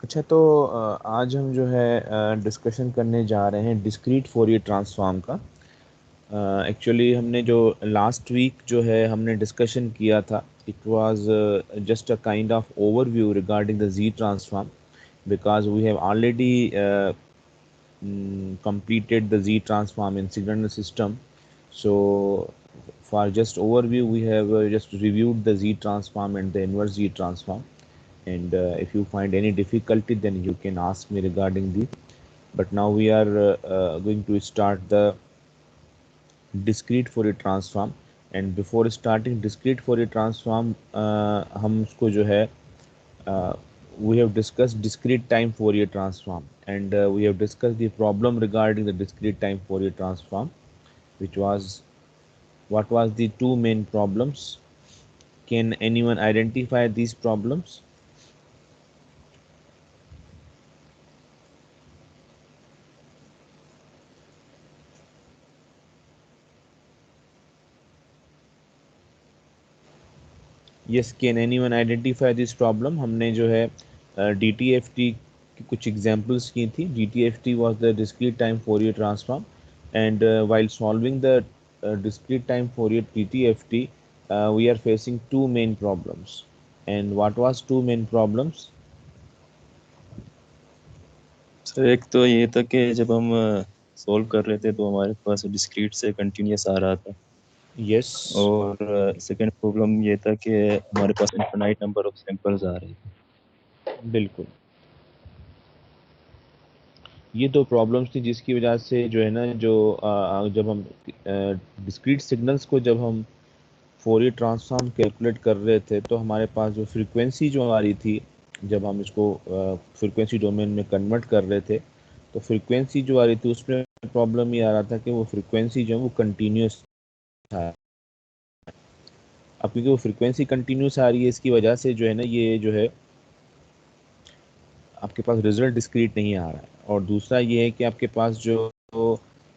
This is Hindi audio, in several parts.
अच्छा, तो आज हम जो है डिस्कशन करने जा रहे हैं डिस्क्रीट फोरियर ट्रांसफॉर्म का। एक्चुअली हमने जो लास्ट वीक जो है हमने डिस्कशन किया था, it was just a kind of overview regarding the Z transform, because we have already completed the Z transform in signal system. So for just overview, we have just reviewed the Z transform and the inverse Z transform. And if you find any difficulty, then you can ask me regarding this. But now we are going to start the discrete Fourier transform. And before starting discrete Fourier transform, हम उसको जो है we have discussed discrete time Fourier transform, and we have discussed the problem regarding the discrete time Fourier transform, which was what was the two main problems. Can anyone identify these problems? Yes, can anyone identify this problem? हमने जो है DTFT की कुछ examples की थी. DTFT was the discrete time Fourier transform, and while solving the discrete time Fourier DTFT, we are facing two main problems. And what was two main problems? Sir एक तो ये था कि जब हम सॉल्व कर रहे थे तो हमारे पास डिस्क्रीट से कंटिन्यूस आ रहा था। Yes. और सेकंड प्रॉब्लम ये था कि हमारे पास इनफिनाइट नंबर ऑफ सैंपल्स आ रहे थे। बिल्कुल, ये दो प्रॉब्लम्स थी जिसकी वजह से जो है ना, जो जब हम डिस्क्रीट सिग्नल्स को जब हम फोरियर ट्रांसफॉर्म कैलकुलेट कर रहे थे, तो हमारे पास जो फ्रीक्वेंसी जो आ रही थी, जब हम इसको फ्रीक्वेंसी डोमेन में कन्वर्ट कर रहे थे, तो फ्रीक्वेंसी जो आ रही थी उसमें प्रॉब्लम ये आ रहा था कि वो फ्रीक्वेंसी जो है वो कंटिन्यूस था। अब क्योंकि वो फ्रीक्वेंसी कंटिन्यूस आ रही है, इसकी वजह से जो है ना, ये जो है आपके पास रिजल्ट डिस्क्रीट नहीं आ रहा है। और दूसरा ये है कि आपके पास जो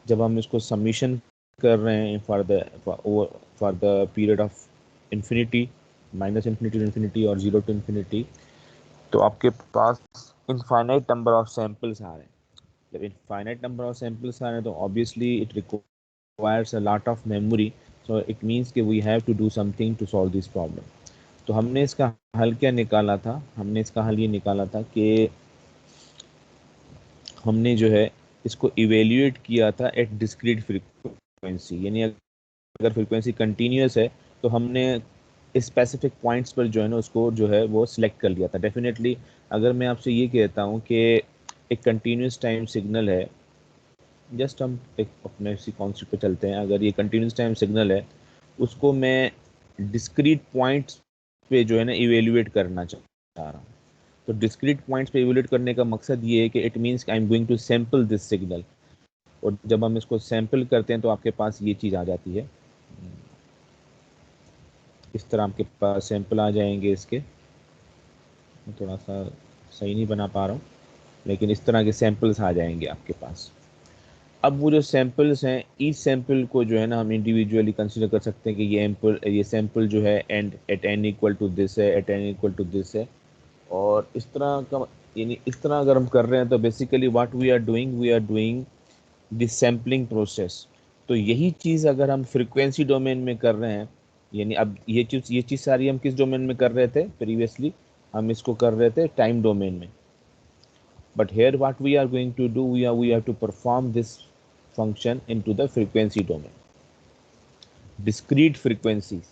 जब हम इसको सबमिशन कर रहे हैं for the period of infinity, minus infinity to infinity और जीरो टू इन्फिनिटी, तो आपके पास इनफाइनाइट नंबर ऑफ सैंपल्स आ रहे हैं। जब इनफाइनाइट नंबर ऑफ सैंपल्स आ रहे हैं तो obviously it requires a lot of memory, so it means कि we have to do something to solve this problem. तो हमने इसका हल क्या निकाला था? हमने इसका हल ये निकाला था कि हमने जो है इसको इवेल्युएट किया था एट डिस्क्रीट फ्रीक्वेंसी, यानी अगर फ्रीक्वेंसी कंटिन्यूस है तो हमने स्पेसिफिक पॉइंट्स पर जो है ना उसको जो है वो सिलेक्ट कर लिया था। डेफिनेटली अगर मैं आपसे ये कहता हूँ कि एक कंटिन्यूस टाइम सिग्नल है, जस्ट हम एक अपने इसी कॉन्सेप्ट पे चलते हैं, अगर ये कंटिन्यूस टाइम सिग्नल है, उसको मैं डिस्क्रीट पॉइंट्स पे जो है ना इवेल्युएट करना चाह रहा हूँ। तो डिस्क्रीट पॉइंट्स पे इवेल्युएट करने का मकसद ये है कि it means I am going to sample this signal, और जब हम इसको सैम्पल करते हैं तो आपके पास ये चीज़ आ जाती है। इस तरह आपके पास सैंपल आ जाएंगे इसके। मैं थोड़ा सा सही नहीं बना पा रहा हूँ, लेकिन इस तरह के सैंपल्स आ जाएंगे आपके पास। अब वो जो सैंपल्स हैं, ईच सैंपल को जो है ना हम इंडिविजुअली कंसिडर कर सकते हैं कि ये सैंपल जो है and at n equal to this है, at n equal to this है। और इस तरह का, यानी इस तरह अगर हम कर रहे हैं तो basically what we are doing this sampling process. तो यही चीज़ अगर हम फ्रीक्वेंसी डोमेन में कर रहे हैं, यानी अब ये चीज़ सारी हम किस डोमेन में कर रहे थे प्रीवियसली? हम इसको कर रहे थे टाइम डोमेन में। But here what we are going to do, we have to perform this function into the frequency domain. Discrete frequencies,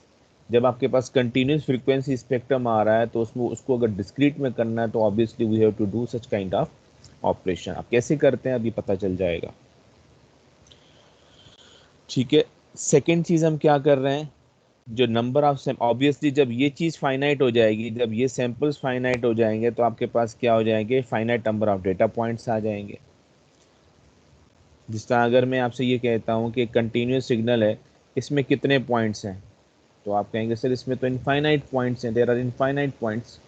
जब आपके पास कंटिन्यूस फ्रीक्वेंसी स्पेक्ट्रम आ रहा है तो उसको अगर डिस्क्रीट में करना है तो obviously we have to do such kind of operation. आप कैसे करते हैं अभी पता चल जाएगा। ठीक है, सेकेंड चीज हम क्या कर रहे हैं, जो नंबर ऑफ ऑब्वियसली जब ये चीज फाइनाइट हो जाएगी, जब ये सैंपल्स फाइनाइट हो जाएंगे तो आपके पास क्या हो जाएंगे, finite number of data points आ जाएंगे। जिस तरह अगर मैं आपसे ये कहता हूँ कि कंटिन्यूस सिग्नल है, इसमें कितने पॉइंट्स हैं, तो आप कहेंगे सर इसमें तो इनफाइनाइट पॉइंट्स हैं, देयर आर इनफाइनाइट पॉइंट्स।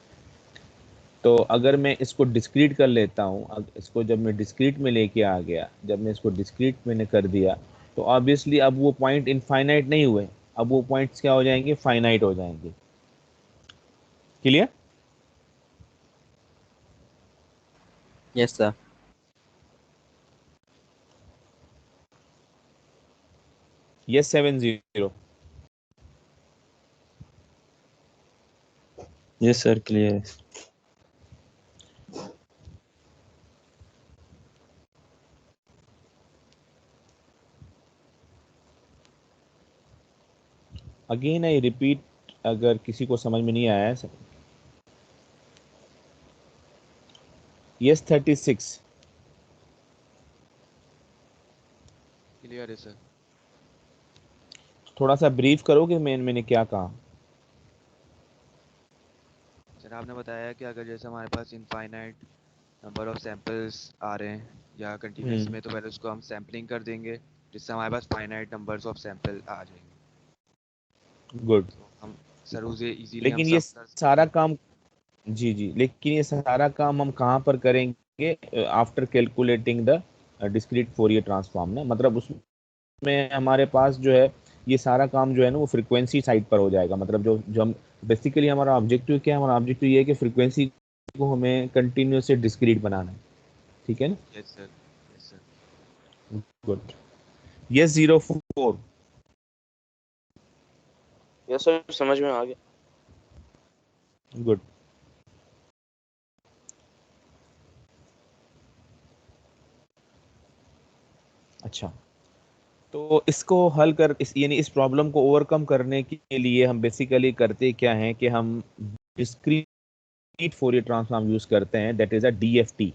तो अगर मैं इसको डिस्क्रीट कर लेता हूँ, इसको जब मैं डिस्क्रीट में लेके आ गया, जब मैं इसको डिस्क्रीट मैंने कर दिया, तो ऑब्वियसली अब वो पॉइंट इनफाइनाइट नहीं हुए, अब वो पॉइंट्स क्या हो जाएंगे, फाइनाइट हो जाएंगे। Clear? Yes, sir. Yes 70. Yes sir clear है। अगेन आई रिपीट, अगर किसी को समझ में नहीं आया है। यस 36 क्लियर है सर। थोड़ा सा ब्रीफ करोगे मैंने क्या कहा? सर आपने बताया कि अगर जैसे हमारे पास इनफाइनाइट नंबर ऑफ सैंपल्स आ रहे हैं या कंटिन्यूस में, तो पहले उसको हम सैम्पलिंग कर देंगे जिससे हमारे पास फाइनाइट नंबर्स ऑफ सैंपल आ जाएंगे। गुड। तो हम सर उसे इजीली हम लेकिन ये सब कर सारा सकेंगे। काम, जी, लेकिन ये सारा काम हम कहाँ पर करेंगे? After calculating the discrete Fourier transform ना, मतलब उसमें हमारे पास जो है ये सारा काम जो है ना वो फ्रीक्वेंसी साइड पर हो जाएगा। मतलब जो हम बेसिकली, हमारा ऑब्जेक्टिव क्या है? हमारा ऑब्जेक्टिव ये है कि फ्रीक्वेंसी को हमें कंटिन्यूस से डिस्क्रीट बनाना है, ठीक है ना? Yes sir, yes sir. Good. Yes 04। Yes sir समझ में आ गया। गुड। अच्छा, तो इसको हल कर यानी इस प्रॉब्लम को ओवरकम करने के लिए हम बेसिकली करते क्या हैं कि हम डिस्क्रीट फोरियर ट्रांसफॉर्म यूज करते हैं, दैट इज अ डीएफटी।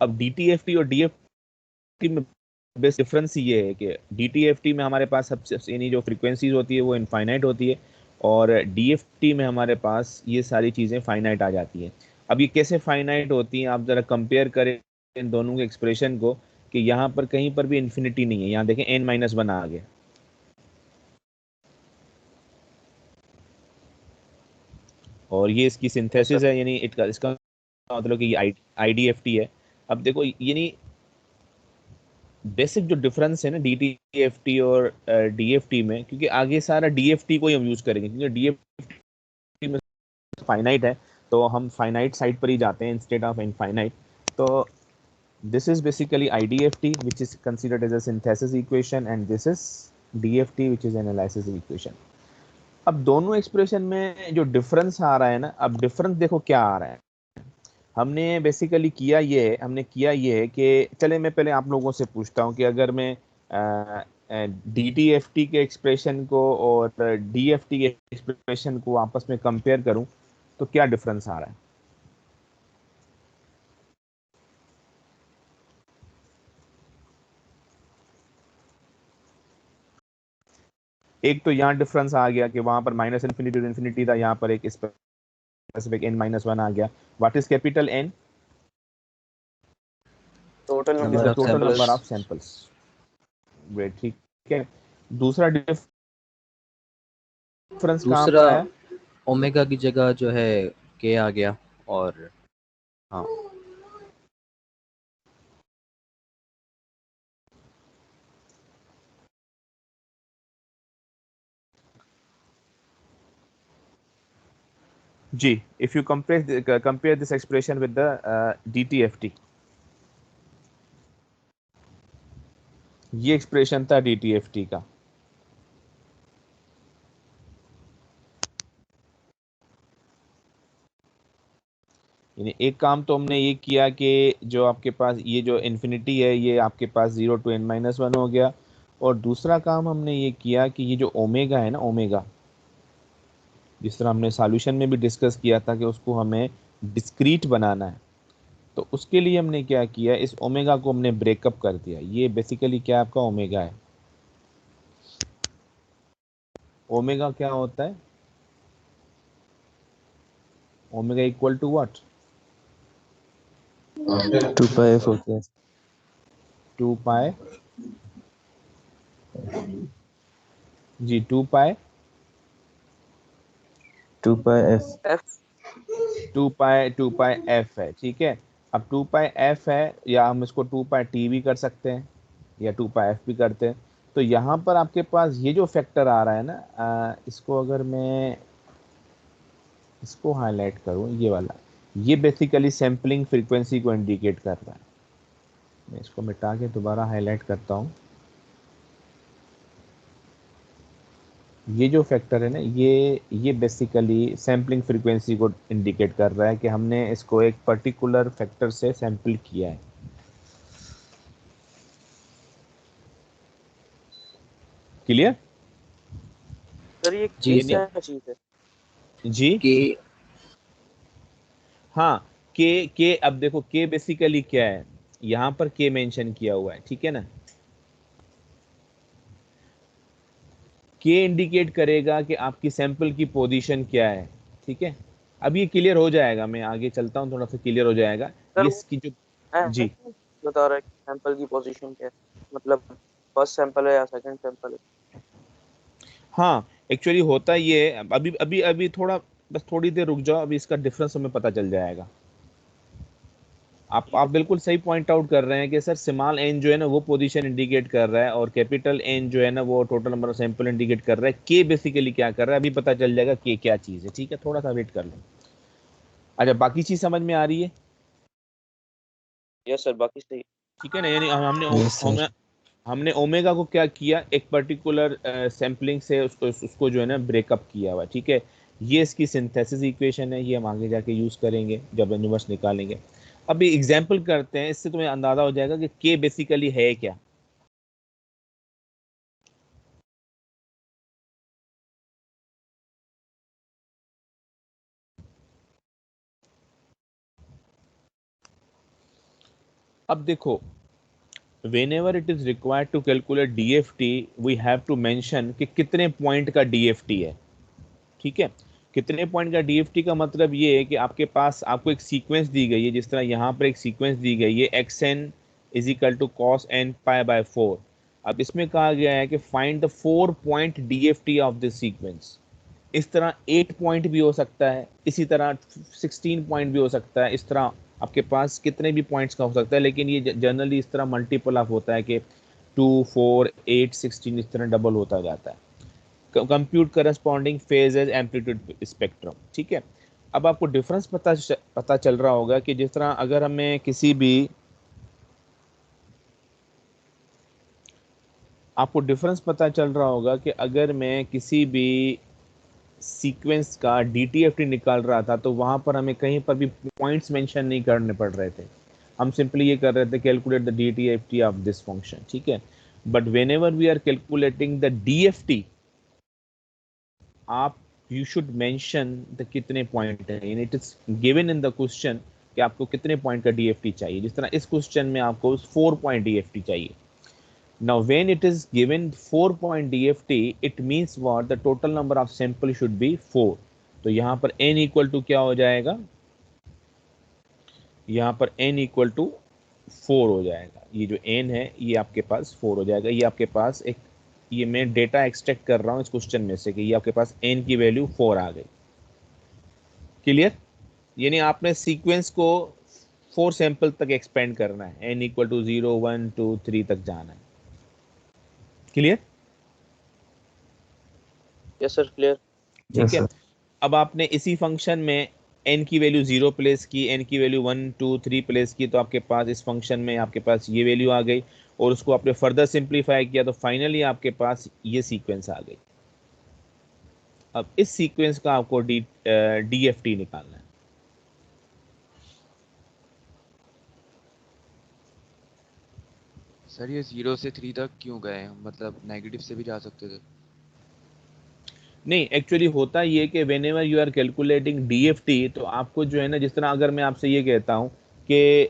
अब डीटीएफटी और डीएफटी में बेस्ट डिफरेंस ये है कि डीटीएफटी में हमारे पास सबसे यानी जो फ्रीक्वेंसीज होती है वो इनफाइनाइट होती है, और डीएफटी में हमारे पास ये सारी चीज़ें फाइनाइट आ जाती हैं। अब ये कैसे फाइनाइट होती हैं, आप ज़रा कंपेयर करें इन दोनों के एक्सप्रेशन को, कि यहाँ पर कहीं पर भी इन्फिनिटी नहीं है। यहाँ देखें n-1 आ गया, और ये इसकी यस सिंथेसिस सर। है, यानी इसका मतलब कि ये आईडीएफटी है। अब देखो यानी बेसिक जो डिफरेंस है ना डीटीएफटी और डीएफटी में, क्योंकि आगे सारा डीएफटी को ही हम यूज करेंगे, क्योंकि डीएफटी में फाइनाइट है, तो हम फाइनाइट साइड पर ही जाते हैं इंस्टेड ऑफ इनफाइनाइट। तो this is basically IDFT which is considered as a synthesis equation, and this is DFT which is analysis equation. अब दोनों एक्सप्रेशन में जो डिफरेंस आ रहा है ना, अब डिफरेंस देखो क्या आ रहा है। हमने बेसिकली किया ये है कि चले मैं पहले आप लोगों से पूछता हूँ कि अगर मैं डीटीएफटी के एक्सप्रेशन को और डीएफटी के एक्सप्रेशन को आपस में कंपेयर करूं तो क्या डिफरेंस आ रहा है? एक तो यहाँ डिफरेंस आ गया कि वहां पर माइनस इन्फिनिटी टू इन्फिनिटी था, यहाँ पर एक स्पेसिफिक n-1 आ गया। What is capital N? Total it is Number number the of of total number samples. Of samples. Great, ठीक है। दूसरा डिफरेंस कहाँ दूसरा पर आया? ओमेगा की जगह जो है के आ गया। और हाँ, जी, if you compare this expression with the DTFT, ये एक्सप्रेशन था DTFT का। यानी एक काम तो हमने ये किया कि जो आपके पास ये जो इन्फिनिटी है ये आपके पास 0 to n-1 हो गया, और दूसरा काम हमने ये किया कि ये जो ओमेगा है ना, ओमेगा जिस तरह हमने सॉल्यूशन में भी डिस्कस किया था कि उसको हमें डिस्क्रीट बनाना है, तो उसके लिए हमने क्या किया, इस ओमेगा को हमने ब्रेकअप कर दिया। ये बेसिकली क्या आपका ओमेगा है। ओमेगा क्या होता है? Omega equal to what? 2 pi F होता है। 2 पाई, जी 2 pi 2 pi F. F. 2 pi F है, ठीक है। अब 2 पाई एफ है, या हम इसको 2 पाई टी भी कर सकते हैं या 2 पाई एफ भी करते हैं। तो यहाँ पर आपके पास ये जो फैक्टर आ रहा है ना, इसको अगर मैं इसको हाईलाइट करूँ, ये वाला, ये बेसिकली सैम्पलिंग फ्रीक्वेंसी को इंडिकेट कर रहा है। मैं इसको मिटा के दोबारा हाईलाइट करता हूँ। ये जो फैक्टर है ना, ये बेसिकली सैम्पलिंग फ्रीक्वेंसी को इंडिकेट कर रहा है कि हमने इसको एक पर्टिकुलर फैक्टर से सैंपल किया है। क्लियर? सर ये जी के क्या चीज है? जी के हाँ, के अब देखो के बेसिकली क्या है, यहाँ पर के मेंशन किया हुआ है, ठीक है ना। के इंडिकेट करेगा कि आपकी सैंपल की पोजीशन क्या है, ठीक है। अब ये क्लियर हो जाएगा, मैं आगे चलता हूँ, थोड़ा सा क्लियर हो जाएगा सर ये वो इसकी जो। ऐसे जी क्यों बता रहा है कि सैंपल की पोजीशन क्या है, मतलब फर्स्ट सैंपल है या सेकंड सैंपल है? हाँ, एक्चुअली होता ये है, अभी अभी अभी थोड़ा, बस थोड़ी देर रुक जाओ, अभी इसका डिफरेंस हमें पता चल जाएगा। आप बिल्कुल सही पॉइंट आउट कर रहे हैं कि सर स्मॉल एन जो है ना वो पोजीशन इंडिकेट कर रहा है, और कैपिटल एन जो है ना वो total number of sample indicate कर रहा है। के बेसिकली क्या कर रहा है अभी पता चल जाएगा के क्या चीज़ है, ठीक है, थोड़ा सा वेट कर लो। अच्छा, बाकी चीज़ समझ में आ रही है? यस सर, बाकी सही। ठीक है ना, यानी यस सर। हमने ओमेगा को क्या किया, एक पर्टिकुलर सैम्पलिंग से उसको जो है ना ब्रेकअप किया हुआ, ठीक है। ये इसकी सिंथेसिस इक्वेशन है, ये हम आगे जाके यूज़ करेंगे जब यूनिवर्स निकालेंगे। अभी एग्जाम्पल करते हैं, इससे तुम्हें अंदाजा हो जाएगा कि के बेसिकली है क्या। अब देखो, whenever it is required to calculate DFT we have to mention कि कितने पॉइंट का DFT है, ठीक है। कितने पॉइंट का DFT का मतलब ये है कि आपके पास आपको एक सीक्वेंस दी गई है, जिस तरह यहाँ पर एक सीक्वेंस दी गई है xn is equal to cos n pi by 4। अब इसमें कहा गया है कि find the 4 point DFT of this sequence. इस तरह 8 पॉइंट भी हो सकता है, इसी तरह 16 पॉइंट भी हो सकता है, इस तरह आपके पास कितने भी पॉइंट्स का हो सकता है, लेकिन ये जनरली इस तरह मल्टीपल ऑफ होता है कि 2 4 8 16 इस तरह डबल होता जाता है। Compute corresponding phases amplitude spectrum, ठीक है। अब आपको डिफरेंस पता चल रहा होगा कि जिस तरह अगर हमें किसी भी, आपको डिफरेंस पता चल रहा होगा कि अगर मैं किसी भी सीक्वेंस का DTFT निकाल रहा था तो वहां पर हमें कहीं पर भी पॉइंट्स मेंशन नहीं करने पड़ रहे थे, हम सिंपली ये कर रहे थे calculate the DTFT of this function, ठीक है। But whenever we are calculating the DFT, आप यू शुड मेंशन द कितने पॉइंट है, it is given in the question कि आपको कितने पॉइंट का DFT चाहिए। जिस तरह इस क्वेश्चन में आपको 4 पॉइंट DFT चाहिए। Now, when it is given 4-point DFT, it means what? The total number of sample should be 4. तो यहाँ पर n इक्वल टू क्या हो जाएगा, यहाँ पर n इक्वल टू 4 हो जाएगा। ये जो n है ये आपके पास 4 हो जाएगा। ये आपके पास एक, ये मैं डेटा एक्सट्रैक्ट कर रहा हूँ इस क्वेश्चन में से कि ये आपके पास n की वैल्यू 4 आ गई। क्लियर? यानी आपने सीक्वेंस को 4 सैंपल तक एक्सपेंड करना है, n इक्वल टू 0 1 2 3 तक जाना है। क्लियर? Yes sir, clear. ठीक है। अब आपने इसी फंक्शन में n की वैल्यू 0 प्लेस की, n की वैल्यू 1 2 3 प्लेस की, तो आपके पास इस फंक्शन में आपके पास ये वैल्यू आ गई, और उसको आपने फर्दर सिंप्लीफाई किया तो फाइनली आपके पास ये सीक्वेंस आ गई। अब इस सीक्वेंस का आपको DFT निकालना है। सर ये 0 से 3 तक क्यों गए, मतलब नेगेटिव से भी जा सकते थे। नहीं, एक्चुअली होता ये कि whenever you are calculating DFT, तो आपको जो है ना, जिस तरह अगर मैं आपसे ये कहता हूँ कि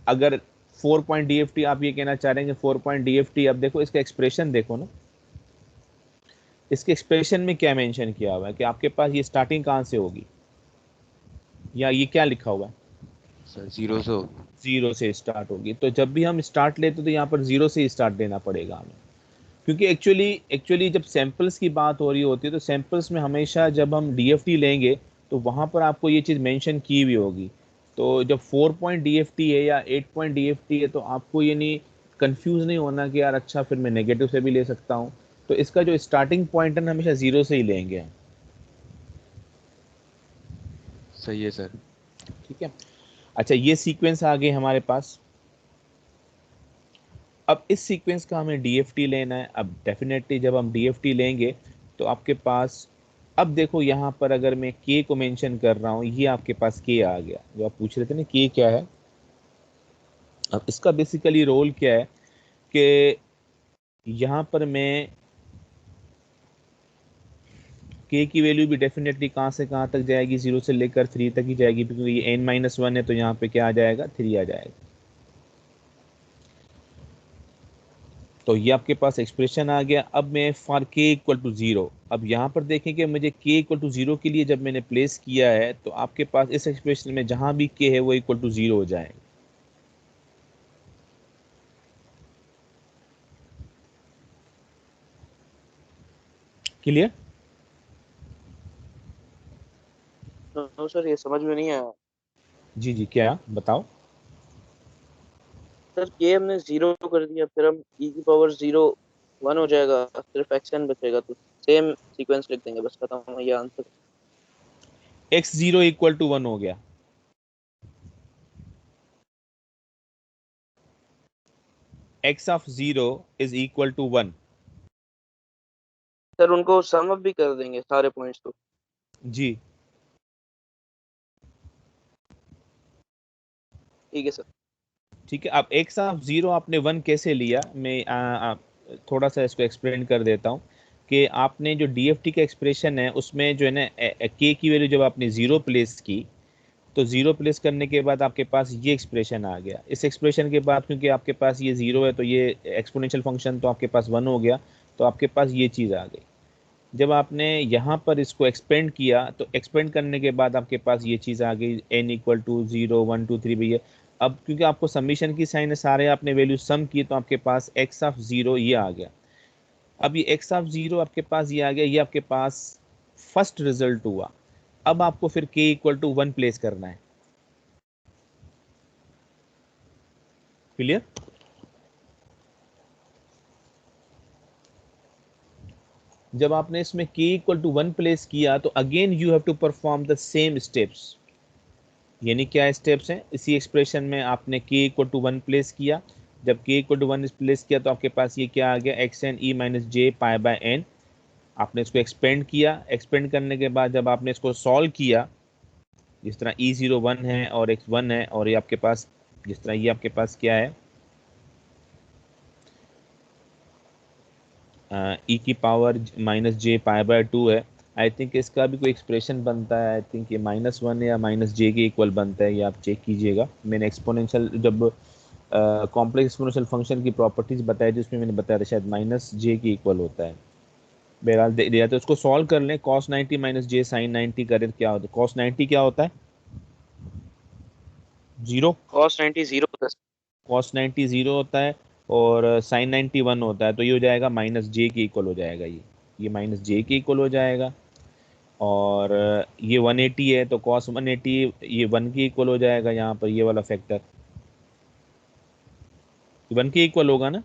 अगर 4 पॉइंट DFT आप ये कहना चाह रहे हैं कि 4 पॉइंट DFT, अब देखो इसका एक्सप्रेशन देखो ना, इसके एक्सप्रेशन में क्या मेंशन किया हुआ है कि आपके पास ये स्टार्टिंग कहाँ से होगी, या ये क्या लिखा हुआ है, सर 0 से 0 से स्टार्ट होगी। तो जब भी हम स्टार्ट लेते तो यहाँ पर 0 से स्टार्ट देना पड़ेगा हमें, क्योंकि एक्चुअली जब सैंपल्स की बात हो रही होती है तो सैंपल्स में हमेशा जब हम DFT लेंगे तो वहाँ पर आपको ये चीज़ मेंशन की हुई होगी। तो जब 4 पॉइंट DFT है या 8 पॉइंट DFT है तो आपको ये नहीं कंफ्यूज नहीं होना कि यार अच्छा फिर मैं नेगेटिव से भी ले सकता हूँ। तो इसका जो स्टार्टिंग पॉइंट है ना हमेशा 0 से ही लेंगे हम। सही है सर। ठीक है। अच्छा, ये सीक्वेंस आ गए हमारे पास। अब इस सीक्वेंस का हमें डीएफटी लेना है। अब डेफिनेटली जब हम डीएफटी लेंगे तो आपके पास, अब देखो यहाँ पर अगर मैं के को मेंशन कर रहा हूँ, ये आपके पास के आ गया। जो आप पूछ रहे थे ना के क्या है, अब इसका बेसिकली रोल क्या है कि यहाँ पर मैं के की वैल्यू भी डेफिनेटली कहाँ से कहाँ तक जाएगी, 0 से लेकर 3 तक ही जाएगी, क्योंकि ये n-1 है तो यहाँ पे क्या आ जाएगा, 3 आ जाएगा। तो ये आपके पास एक्सप्रेशन आ गया। अब मैं फॉर के इक्वल टू 0, अब यहाँ पर देखें कि मुझे के इक्वल टू 0 के लिए जब मैंने प्लेस किया है तो आपके पास इस एक्सप्रेशन में जहाँ भी के है वो इक्वल टू 0 हो जाएगा। क्लियर? नो सर, ये समझ में नहीं आया। जी जी, क्या बताओ। सर ये हमने 0 कर दिया, फिर हम e की पावर 0 1 हो जाएगा, सिर्फ xn बचेगा, तो सेम सीक्वेंस लिख देंगे, बस खत्म है ये आंसर। x0 इक्वल टू 1 हो गया। x of 0 is equal to 1। Sir उनको सम अप भी कर देंगे सारे पॉइंट्स को। जी ठीक है सर। ठीक है। अब x ऑफ 0 आपने 1 कैसे लिया, मैं थोड़ा सा इसको एक्सप्लेन कर देता हूँ कि आपने जो डीएफटी का एक्सप्रेशन है उसमें जो है ना के की वैल्यू जब आपने 0 प्लेस की तो 0 प्लेस करने के बाद आपके पास ये एक्सप्रेशन आ गया। इस एक्सप्रेशन के बाद क्योंकि आपके पास ये 0 है तो ये एक्सपोनेंशियल फंक्शन तो आपके पास 1 हो गया, तो आपके पास ये चीज़ आ गई। जब आपने यहाँ पर इसको एक्सपेंड किया तो एक्सपेंड करने के बाद आपके पास ये चीज़ आ गई n इक्वल टू 0 1 2 3 भैया। अब क्योंकि आपको समीशन की साइन है, सारे आपने वैल्यू सम की, तो आपके पास x ऑफ 0 ये आ गया। अब ये x ऑफ 0 आपके पास ये आ गया, ये आपके पास फर्स्ट रिजल्ट हुआ। अब आपको फिर k इक्वल टू 1 प्लेस करना है। क्लियर? जब आपने इसमें k इक्वल टू 1 प्लेस किया तो again you have to perform the same steps. यानी क्या स्टेप्स हैं, इसी एक्सप्रेशन में आपने k इक्वल टू 1 प्लेस किया। जब k इक्वल टू 1 प्लेस किया तो आपके पास ये क्या आ गया, xn e minus J pi by n। आपने इसको एक्सपेंड किया। एक्सपेंड करने के बाद जब आपने इसको सॉल्व किया, जिस तरह e0 1 है और x 1 है, और ये आपके पास जिस तरह ये आपके पास क्या है, e की power minus J pi by 2 है। आई थिंक इसका भी कोई एक्सप्रेशन बनता है, आई थिंक ये -1 या -j के इक्वल बनता है, ये आप चेक कीजिएगा। मैंने एक्सपोनेंशियल जब कॉम्प्लेक्स एक्सपोनेंशियल फंक्शन की प्रॉपर्टीज बताई थी उसमें मैंने बताया था शायद -j के इक्वल होता है। बहरहाल दे दिया तो उसको सॉल्व कर लें। cos 90 माइनस जे साइन 90 करें तो क्या होता है, cos 90 क्या होता है, 0। cos 90 0 होता है। cos 90 0 होता है और साइन 90 1 होता है, तो ये हो जाएगा -j के इक्वल हो जाएगा। ये -j के इक्वल हो जाएगा। और ये 180 है तो cos 180 ये 1 के इक्वल हो जाएगा। यहाँ पर ये वाला फैक्टर 1 के इक्वल होगा ना,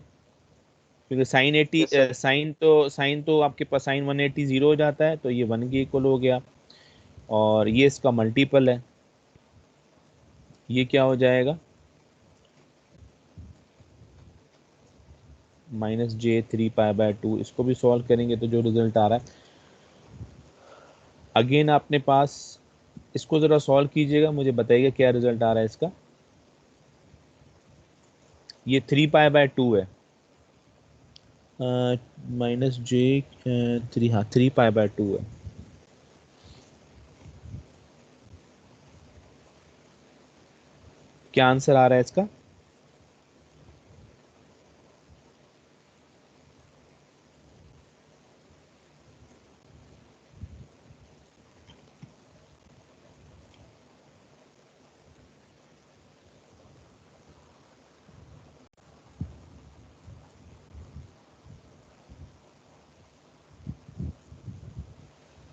क्योंकि साइन 80 यस सर। साइन तो आपके पास साइन 180 0 हो जाता है, तो ये 1 के इक्वल हो गया। और ये इसका मल्टीपल है, ये क्या हो जाएगा, -j3 π/2। इसको भी सॉल्व करेंगे तो जो रिजल्ट आ रहा है, अगेन अपने पास इसको ज़रा सॉल्व कीजिएगा, मुझे बताइएगा क्या रिजल्ट आ रहा है इसका। ये 3π/2 है, -j3, हाँ 3π/2 है। क्या आंसर आ रहा है इसका?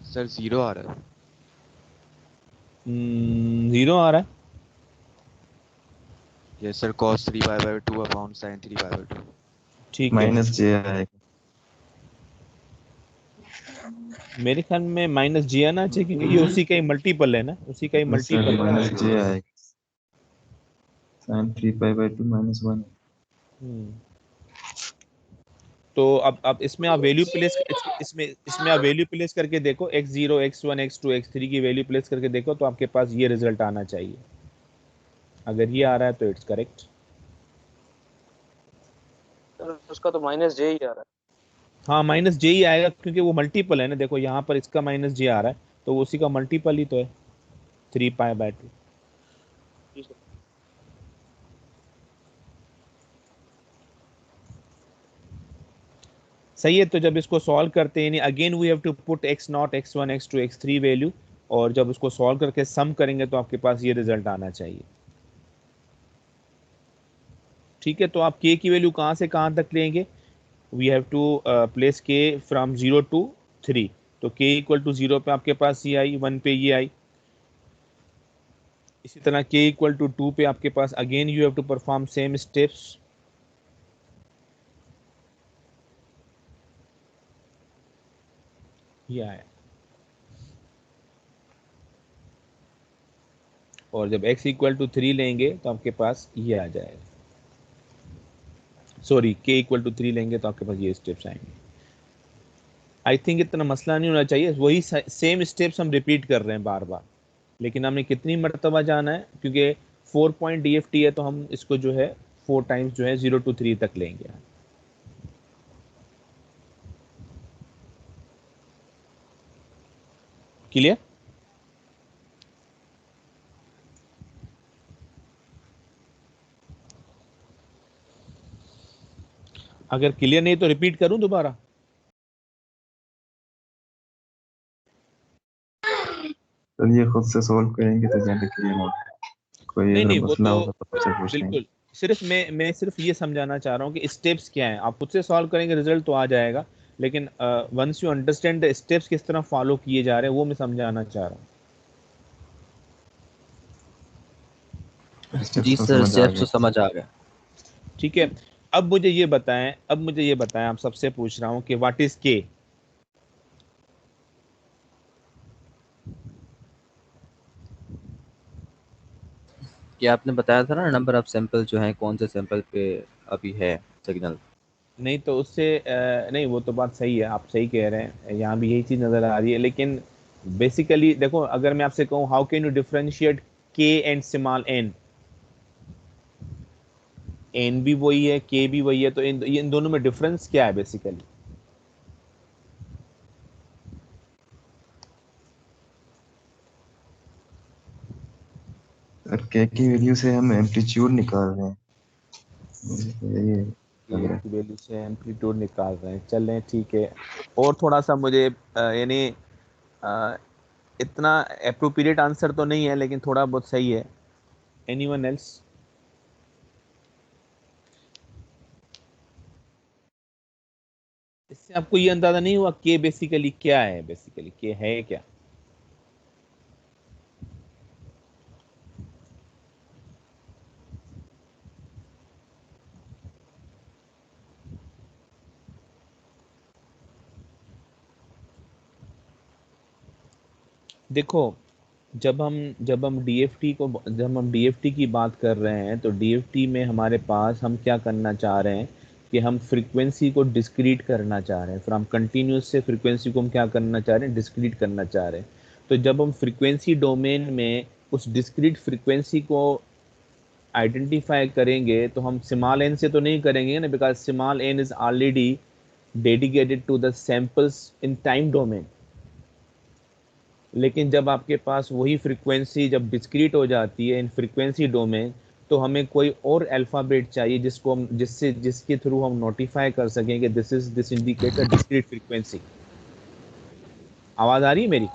सर 0 आ रहा है। 0 आ रहा है। Yes sir, cos 3 π/2 upon sin 3 π/2। ठीक है। -j आएगा। मेरे ख्याल में माइनस जे आना चाहिए क्योंकि ये उसी का ही मल्टीपल है ना, उसी का ही मल्टीपल है। माइनस जे आएगा, sin 3π/2 -1। तो अब इसमें आप वैल्यू प्लेस इसमें आप वैल्यू प्लेस करके देखो, x0 x1 x2 x3 की वैल्यू प्लेस करके देखो तो आपके पास ये रिजल्ट आना चाहिए। अगर ये आ रहा है तो इट्स करेक्ट। सर उसका तो माइनस जे ही आ रहा है। हाँ माइनस जे ही आएगा क्योंकि वो मल्टीपल है ना, देखो यहाँ पर इसका माइनस जे आ रहा है तो वो उसी का मल्टीपल ही तो है 3π/2। जी सर। सही है। तो जब इसको सॉल्व करते हैं यानी again we have to put x0 x1 x2 x3 value, और जब उसको सॉल्व करके सम करेंगे तो आपके पास ये रिजल्ट आना चाहिए। ठीक है, तो आप k की वैल्यू कहाँ से कहाँ तक लेंगे? We have to place k from 0 to 3। तो k इक्वल टू 0 पे आपके पास ये आई, 1 पे ये आई। इसी तरह k इक्वल टू 2 पे आपके पास again you have to perform same steps. ये आया। और जब x इक्वल टू 3 लेंगे तो आपके पास ये आ जाएगा, सॉरी k इक्वल टू 3 लेंगे तो आपके पास ये स्टेप्स आएंगे। आई थिंक इतना मसला नहीं होना चाहिए, वही सेम स्टेप्स हम रिपीट कर रहे हैं बार बार, लेकिन हमें कितनी मरतबा जाना है क्योंकि 4 पॉइंट DFT है तो हम इसको जो है 4 टाइम्स जो है 0 to 3 तक लेंगे। क्लियर? अगर क्लियर नहीं तो रिपीट करूं दोबारा? चलिए खुद से सॉल्व करेंगे तो ज़्यादा क्लियर होगा। कोई नहीं अगर नहीं, वो मसला तो होगा तो मुझसे पूछ लेंगे। बिल्कुल, सिर्फ मैं सिर्फ ये समझाना चाह रहा हूँ कि स्टेप्स क्या हैं। आप खुद से सॉल्व करेंगे रिजल्ट तो आ जाएगा, लेकिन once you understand the steps किस तरह फॉलो किए जा रहे हैं वो मैं समझाना चाह रहा हूँ। स्टेप्स जी तो सर, समझ आ स्टेप्स तो गए। समझ आ गए। ठीक है, अब मुझे ये बताएं, आप सबसे पूछ रहा हूँ कि व्हाट इज के? क्या आपने बताया था ना नंबर ऑफ सैंपल जो है कौन से सैंपल पे अभी है सिग्नल। नहीं तो उससे नहीं, वो तो बात सही है, आप सही कह रहे हैं, यहाँ भी यही चीज़ नज़र आ रही है, लेकिन बेसिकली देखो अगर मैं आपसे कहूँ हाउ कैन यू डिफरेंशिएट के एंड स्मॉल एन, एन भी वही है के भी वही है, तो इन दोनों में डिफरेंस क्या है बेसिकली? सर के की वैल्यू से हम एम्पलीट्यूड निकाल रहे हैं, यही लग के रहा है। की वैल्यू से एम्पलीट्यूड निकाल रहे हैं, चलें ठीक है। और थोड़ा सा मुझे यानी अ, इतना अप्रोप्रिएट आंसर तो नहीं है लेकिन थोड़ा बहुत सही है। Anyone else? इससे आपको ये अंदाजा नहीं हुआ के बेसिकली क्या है? बेसिकली के है क्या? देखो, जब हम डीएफटी की बात कर रहे हैं तो डीएफटी में हमारे पास हम क्या करना चाह रहे हैं कि हम फ्रीक्वेंसी को डिस्क्रीट करना चाह रहे हैं। फ्रॉम कंटिन्यूस से फ्रीक्वेंसी को हम क्या करना चाह रहे हैं? डिस्क्रीट करना चाह रहे हैं। तो जब हम फ्रीक्वेंसी डोमेन में उस डिस्क्रीट फ्रीक्वेंसी को आइडेंटिफाई करेंगे तो हम स्मॉल एन से तो नहीं करेंगे ना, because small N is already dedicated to the samples in time domain. लेकिन जब आपके पास वही फ्रीक्वेंसी जब डिस्क्रीट हो जाती है इन फ्रीक्वेंसी डोमेन, तो हमें कोई और अल्फ़ाबेट चाहिए जिसके थ्रू हम नोटिफाई कर सकें कि this indicate a discrete frequency. आवाज़ आ रही है मेरी?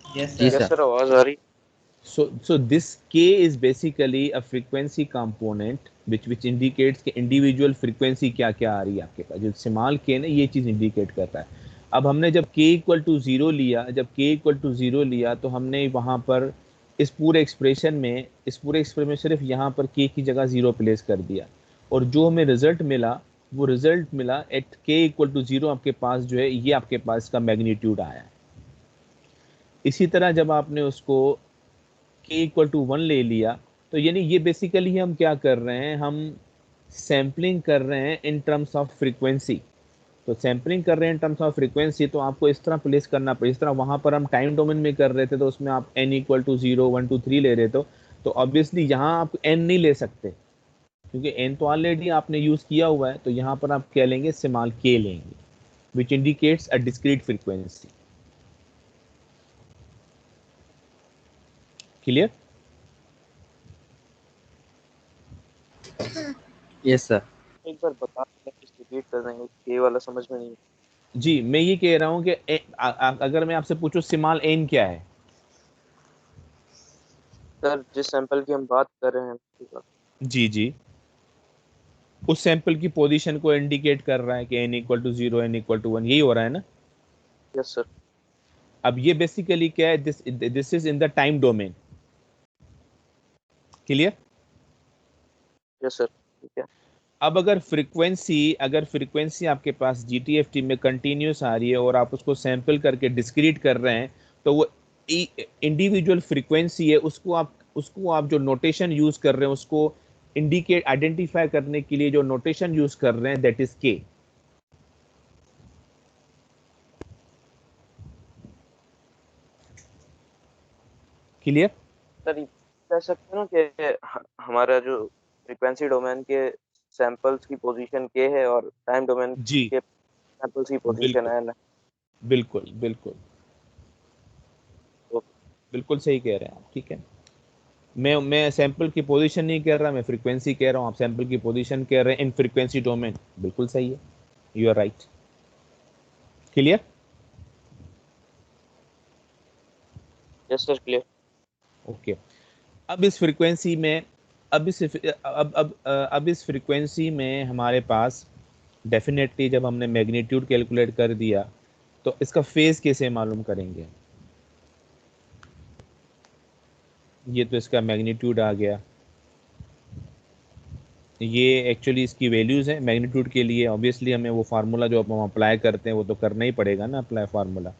जी यस सर। सर, आवाज आ रही। So this k is basically a frequency component which indicates कि इंडिविजुअल फ्रीक्वेंसी क्या क्या आ रही है आपके पास। जो स्मॉल k ने ये चीज़ इंडिकेट करता है। अब हमने जब k इक्वल टू 0 लिया, तो हमने वहाँ पर इस पूरे एक्सप्रेशन में सिर्फ यहाँ पर k की जगह 0 प्लेस कर दिया, और जो हमें रिजल्ट मिला वो रिजल्ट मिला एट k इक्वल टू 0, आपके पास जो है ये आपके पास का मैग्नीट्यूड आया। इसी तरह जब आपने उसको k इक्वल टू 1 ले लिया, तो यानी ये बेसिकली हम क्या कर रहे हैं, हम सैम्पलिंग कर रहे हैं इन टर्म्स ऑफ फ्रीक्वेंसी। तो सैम्पलिंग कर रहे हैं इन टर्म्स ऑफ फ्रीक्वेंसी, तो आपको इस तरह प्लेस करना पड़े, इस तरह वहां पर हम टाइम डोमेन में कर रहे थे तो उसमें आप n इक्वल टू 0 1 2 3 ले रहे थे, तो ऑब्वियसली यहाँ आप n नहीं ले सकते क्योंकि n तो ऑलरेडी आपने यूज किया हुआ है। तो यहाँ पर आप क्या लेंगे, स्मॉल k लेंगे, which indicates a discrete frequency. Clear? Yes sir. एक बार बता दें, रिपीट कर देंगे, ये वाला समझ में नहीं। जी, मैं ये कह रहा हूँ कि अगर मैं आपसे पूछूं स्मॉल n क्या है? सर जिस सैंपल की हम बात कर रहे हैं उसकी बात। जी जी, उस सैंपल की पोजीशन को इंडिकेट कर रहा है कि n equal to 0 n equal to 1, यही हो रहा है ना? Yes sir. अब ये बेसिकली क्या है, this is in the time domain. Clear? Yes sir, ठीक है। अब अगर फ्रीक्वेंसी आपके पास GTFT में कंटिन्यूस आ रही है और आप उसको सैंपल करके डिस्क्रीट कर रहे हैं, तो वो इंडिविजुअल फ्रीक्वेंसी है, उसको आप जो नोटेशन यूज कर रहे हैं, उसको इंडिकेट आइडेंटिफाई करने के लिए जो नोटेशन यूज कर रहे हैं, that is k। Clear? Sir ये कह सकते हैं ना कि हमारा जो फ्रीक्वेंसी डोमेन के सैंपल्स की पोजीशन के है और टाइम डोमेन जी, के सैंपल्स की पोजीशन बिल्कुल है ना। बिल्कुल बिल्कुल तो बिल्कुल सही कह रहे हैं आप। ठीक है, मैं सैंपल की पोजीशन नहीं कह रहा, मैं फ्रीक्वेंसी कह रहा हूँ, आप सैंपल की पोजीशन कह रहे हैं इन फ्रीक्वेंसी डोमेन। बिल्कुल सही है, you are right. Clear? Yes sir, clear. Okay. अब इस फ्रीक्वेंसी में अब इस फ्रीक्वेंसी में हमारे पास डेफिनेटली जब हमने मैग्नीट्यूड कैलकुलेट कर दिया, तो इसका फेज कैसे मालूम करेंगे? ये तो इसका मैग्नीट्यूड आ गया, ये एक्चुअली इसकी वैल्यूज है मैग्नीट्यूड के लिए। ऑब्वियसली हमें वो फार्मूला जो हम अप्लाई करते हैं वो तो करना ही पड़ेगा ना, अप्लाई फार्मूला।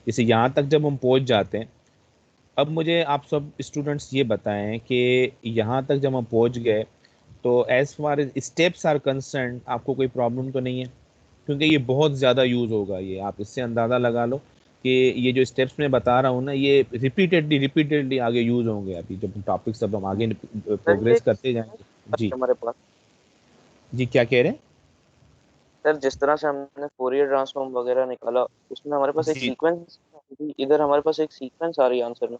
जैसे यहाँ तक जब हम पहुँच जाते हैं, अब मुझे आप सब स्टूडेंट्स ये बताएं कि यहाँ तक जब हम पहुँच गए, तो as far as steps are concern आपको कोई प्रॉब्लम तो नहीं है? क्योंकि ये बहुत ज़्यादा यूज़ होगा, ये आप इससे अंदाज़ा लगा लो कि ये जो स्टेप्स मैं बता रहा हूँ ना, ये रिपीटेडली आगे यूज़ होंगे। अभी जब टॉपिक सब हम आगे सर ये प्रोग्रेस करते जाएंगे। जी हमारे पास, जी, क्या कह रहे हैं? सर जिस तरह से हमने फोरियर ट्रांसफॉर्म वगैरह निकाला, उसमें हमारे पास एक जी सीक्वेंस, इधर हमारे पास एक सीक्वेंस आ रही है आंसर में।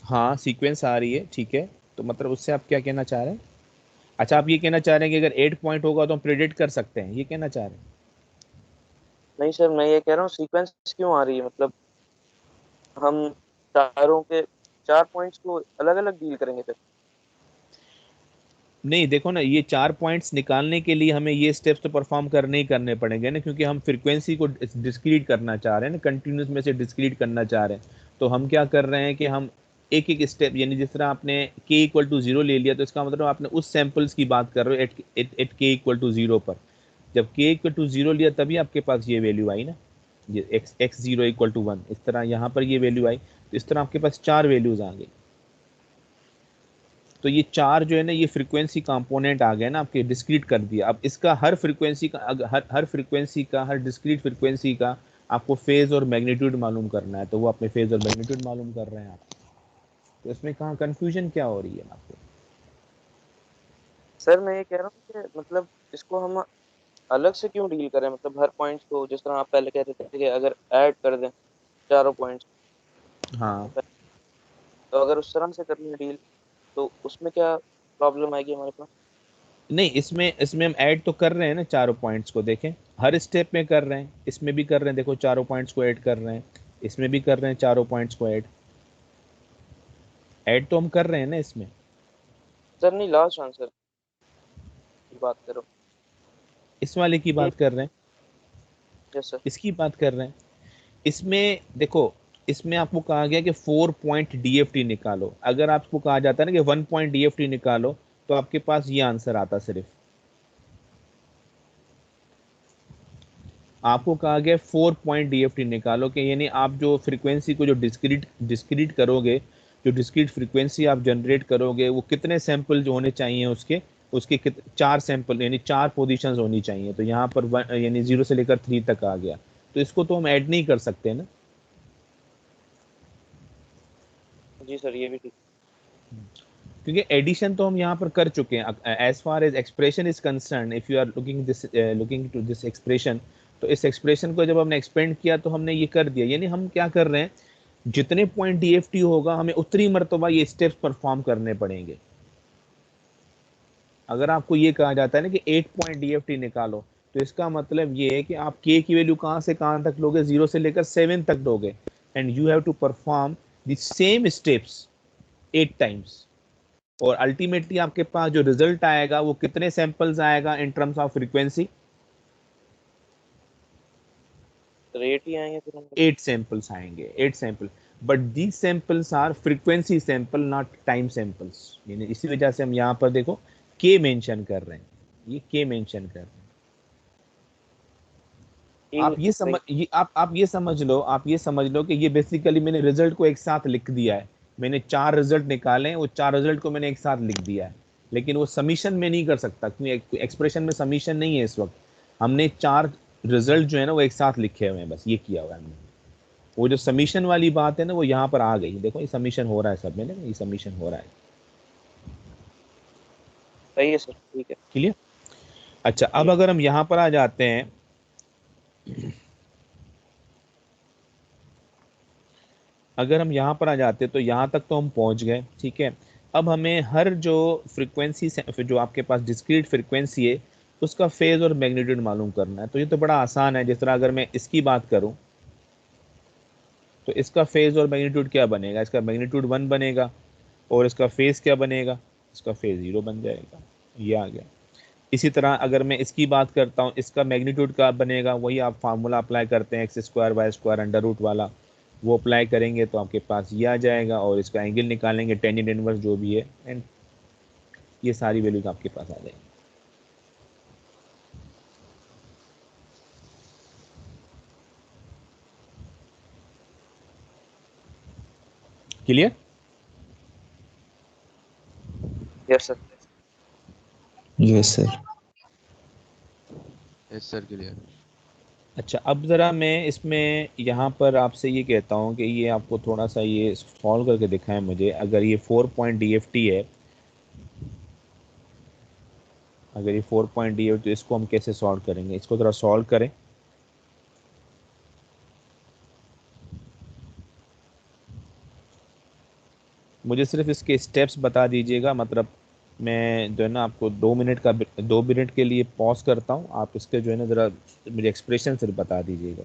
हाँ, सीक्वेंस आ रही है, ठीक है। तो मतलब उससे आप क्या कहना चाह रहे हैं? अच्छा, आप ये कहना चाह रहे हैं कि अगर 8 पॉइंट होगा तो हम प्रिडिक्ट कर सकते हैं, ये कहना चाह रहे हैं? नहीं सर, मैं ये कह रहा हूँ सीक्वेंस क्यों आ रही है, मतलब हम चारों के 4 पॉइंट्स को अलग अलग डील करेंगे फिर। नहीं, देखो ना, ये 4 पॉइंट्स निकालने के लिए हमें ये स्टेप्स तो परफॉर्म करने ही करने पड़ेंगे ना, क्योंकि हम फ्रीक्वेंसी को डिस्क्रीट करना चाह रहे हैं ना, कंटिन्यूस में से डिस्क्रीट करना चाह रहे हैं। तो हम क्या कर रहे हैं कि हम एक एक स्टेप, यानी जिस तरह आपने k इक्वल टू 0 ले लिया, तो इसका मतलब आपने उस सैंपल्स की बात कर रहे हो एट k इक्वल टू 0 पर। जब k इक्वल टू 0 लिया तभी आपके पास ये वैल्यू आई ना, ये x 0 इक्वल टू 1, इस तरह यहाँ पर ये वैल्यू आई, तो इस तरह आपके पास 4 वैल्यूज आ गई। तो ये 4 जो है ना, ये फ्रीक्वेंसी कंपोनेंट आ गए ना आपके, डिस्क्रीट कर दिया। अब इसका हर फ्रीक्वेंसी का हर फ्रीक्वेंसी का, हर डिस्क्रीट फ्रीक्वेंसी का आपको फेज और मैग्नीट्यूड मालूम करना है, तो वो अपने फेज और मैग्नीट्यूड मालूम कर रहे हैं आप। तो इसमें कहाँ कंफ्यूजन क्या हो रही है आपको? सर मैं ये कह रहा हूँ कि मतलब इसको हम अलग से क्यों डील करें, मतलब हर पॉइंट्स को जिस तरह आप पहले कहते थे कि अगर ऐड कर दें चारों पॉइंट्स, हाँ, तो अगर उस तरह से करनी है डील, तो उसमें क्या प्रॉब्लम आएगी हमारे पास। नहीं, इसमें हम ऐड तो कर रहे हैं ना चारों पॉइंट्स को, देखें हर स्टेप में कर रहे हैं, इसमें भी कर रहे हैं, देखो चारों पॉइंट्स को ऐड कर रहे हैं, इसमें भी कर रहे हैं चारों पॉइंट्स को ऐड। ऐड तो हम कर रहे हैं ना इसमें। सर नहीं, लास्ट आंसर की बात करो। इस वाले की ये बात कर रहे हैं, यस सर। इसकी बात कर रहे हैं। इसमें देखो, इसमें आपको कहा गया कि 4 पॉइंट DFT निकालो। अगर आपको कहा जाता है ना कि 1 पॉइंट DFT निकालो, तो आपके पास ये आंसर आता सिर्फ। आपको कहा गया 4 पॉइंट डीएफटी निकालो कि यानी आप जो फ्रीक्वेंसी को जो डिस्क्रीट करोगे, जो डिस्क्रीट फ्रीक्वेंसी आप जनरेट करोगे, वो कितने सैंपल जो होने चाहिए उसके, उसके 4 सैंपल यानी 4 पोजीशंस होनी चाहिए। तो यहाँ पर यानी 0 से लेकर 3 तक आ गया, तो इसको तो हम ऐड नहीं कर सकते ना। जी सर, ये भी ठीक। क्योंकि एडिशन तो हम यहाँ पर कर चुके हैं। As far as expression is concern, if you are looking to this expression, तो इस एक्सप्रेशन को जब हमने एक्सपेंड किया तो हमने ये कर दिया। यानी हम क्या कर रहे हैं, जितने पॉइंट डीएफटी होगा हमें उतनी मरतबा ये स्टेप्स परफॉर्म करने पड़ेंगे। अगर आपको ये कहा जाता है ना कि 8 पॉइंट डीएफटी निकालो, तो इसका मतलब ये है कि आप के की वैल्यू कहाँ से कहाँ तक लोगे, 0 से लेकर 7 तक लोगे, and you have to perform the same steps 8 times. और अल्टीमेटली आपके पास जो रिजल्ट आएगा वो कितने सैंपल्स आएगा in terms of frequency? Rate ही आएंगे फिर हम। 8 सैंपल्स आएंगे, 8 sample. But these samples are frequency sample, not time samples. यानी इसी वजह से हम यहाँ पर देखो के मेंशन कर रहे हैं, ये के मेंशन कर रहे हैं। आप ये समझ ये आप ये समझ लो, आप ये समझ लो कि ये बेसिकली मैंने रिजल्ट को एक साथ लिख दिया है। मैंने 4 रिजल्ट निकाले, वो 4 रिजल्ट को मैंने एक साथ लिख दिया है, लेकिन वो समीशन में नहीं कर सकता क्योंकि एक्सप्रेशन में समीशन नहीं है इस वक्त। हमने 4 रिजल्ट जो है ना वो एक साथ लिखे हुए हैं, बस ये किया हुआ है हमने। वो जो समीशन वाली बात है ना वो यहाँ पर आ गई। देखो ये समीशन हो रहा है सब में ना, ये समीशन हो रहा है। सही है सर, ठीक है। क्लियर? अच्छा, अब अगर हम यहाँ पर आ जाते हैं, अगर हम यहाँ पर आ जाते तो यहाँ तक तो हम पहुँच गए, ठीक है। अब हमें हर जो फ्रीक्वेंसी जो आपके पास डिस्क्रीट फ्रीक्वेंसी है उसका फेज और मैग्नीट्यूड मालूम करना है। तो ये तो बड़ा आसान है। जिस तरह अगर मैं इसकी बात करूं तो इसका फेज और मैग्नीट्यूड क्या बनेगा, इसका मैग्नीट्यूड 1 बनेगा, और इसका फेज क्या बनेगा, इसका फेज 0 बन जाएगा। ये आ गया। इसी तरह अगर मैं इसकी बात करता हूँ, इसका मैग्नीट्यूड क्या बनेगा, वही आप फार्मूला अप्लाई करते हैं X square Y square under root वाला, वो अप्लाई करेंगे तो आपके पास ये आ जाएगा। और इसका एंगल निकालेंगे टेंजेंट इनवर्स जो भी है, एंड ये सारी वैल्यूज आपके पास आ जाएंगी। Clear? Yes sir. Yes sir. Yes sir, clear. अच्छा, अब ज़रा मैं इसमें यहाँ पर आपसे ये कहता हूँ कि ये आपको थोड़ा सा ये सॉल्व करके दिखाएं मुझे। अगर ये 4 पॉइंट डीएफटी है, अगर ये 4 पॉइंट डीएफटी, तो इसको हम कैसे सॉल्व करेंगे? इसको ज़रा सॉल्व करें। मुझे सिर्फ इसके स्टेप्स बता दीजिएगा, मतलब मैं जो है ना आपको 2 मिनट के लिए पॉज करता हूँ, आप इसके जो है ना ज़रा मुझे एक्सप्रेशन सिर्फ बता दीजिएगा।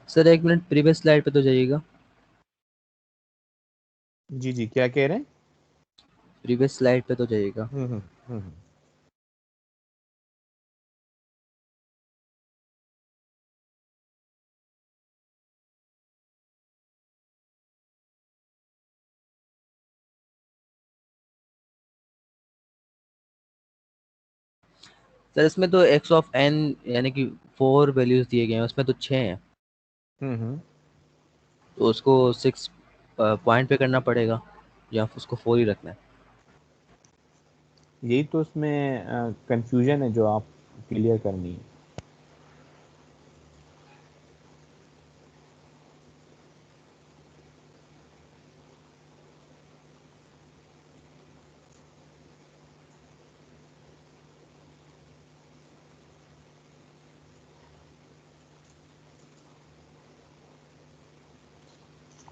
सर एक मिनट प्रीवियस स्लाइड पे तो जाइएगा। जी जी, क्या कह रहे हैं? प्रीवियस स्लाइड पे तो जाइएगा। हम्म। सर इसमें तो एक्स ऑफ एन यानी कि 4 वैल्यूज दिए गए हैं, उसमें तो 6 हैं, हम्म। तो उसको 6 पॉइंट पे करना पड़ेगा या फिर उसको 4 ही रखना है? यही तो उसमें कंफ्यूजन है जो आप क्लियर करनी है।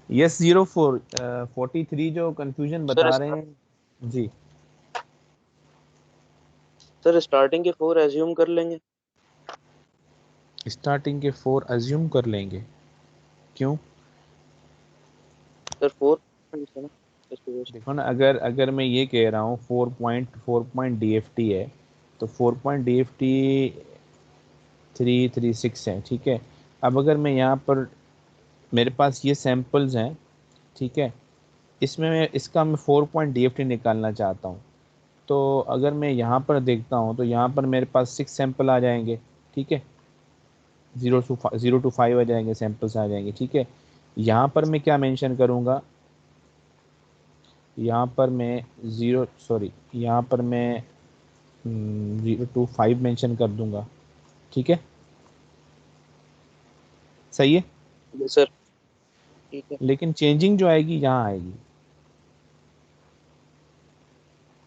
यस 43 जो कंफ्यूजन सर बता रहे हैं जी। सर स्टार्टिंग के 4 एज्यूम कर लेंगे। स्टार्टिंग के 4 अज्यूम कर लेंगे, क्यों? सर 4 है ना, इसकी वजह से। देखो ना, अगर अगर मैं ये कह रहा हूँ 4 पॉइंट DFT है, तो 4 पॉइंट DFT 336 है, ठीक है। अब अगर मैं यहाँ पर, मेरे पास ये सैम्पल्स हैं, ठीक है, इसमें मैं इसका मैं 4 पॉइंट DFT निकालना चाहता हूँ। तो अगर मैं यहाँ पर देखता हूँ तो यहाँ पर मेरे पास 6 सैंपल आ जाएंगे, ठीक है, 0 to 5 आ जाएंगे, सैंपल्स आ जाएंगे, ठीक है। यहाँ पर मैं क्या मेंशन करूँगा, यहाँ पर मैं यहाँ पर मैं 0 to 5 मेंशन कर दूंगा, ठीक है, सही है। जी सर, ठीक है। लेकिन चेंजिंग जो आएगी यहाँ आएगी,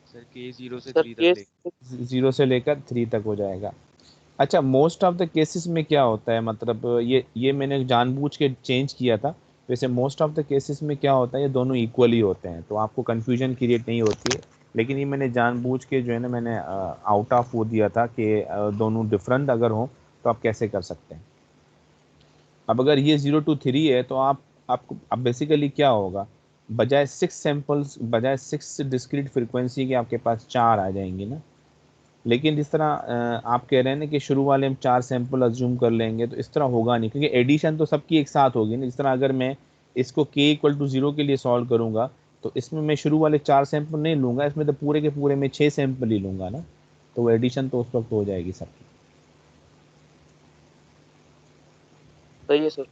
सर के 0 से सर 3 तक केस ले। 0 से लेकर 3 तक हो जाएगा। अच्छा, मोस्ट ऑफ द केसेस में क्या होता है, मतलब ये मैंने जानबूझ के चेंज किया था। वैसे मोस्ट ऑफ द केसेस में क्या होता है, ये दोनों इक्वली होते हैं, तो आपको कन्फ्यूजन क्रिएट नहीं होती है। लेकिन ये मैंने जानबूझ के जो है ना, मैंने आउट ऑफ वो दिया था कि दोनों डिफरेंट अगर हो तो आप कैसे कर सकते हैं। अब अगर ये 0 to 3 है तो आपको अब बेसिकली क्या होगा, बजाय 6 डिस्क्रीट फ्रीक्वेंसी के आपके पास 4 आ जाएंगी ना। लेकिन जिस तरह आप कह रहे हैं ना कि शुरू वाले हम 4 सैंपल अज्यूम कर लेंगे, तो इस तरह होगा नहीं, क्योंकि एडिशन तो सबकी एक साथ होगी ना। जिस तरह अगर मैं इसको k = 0 के लिए सॉल्व करूंगा, तो इसमें मैं शुरू वाले 4 सैंपल नहीं लूंगा, इसमें तो पूरे के पूरे मैं 6 सैंपल ही लूंगा ना, तो वो एडिशन तो उस वक्त हो जाएगी सबकी, सही है सर,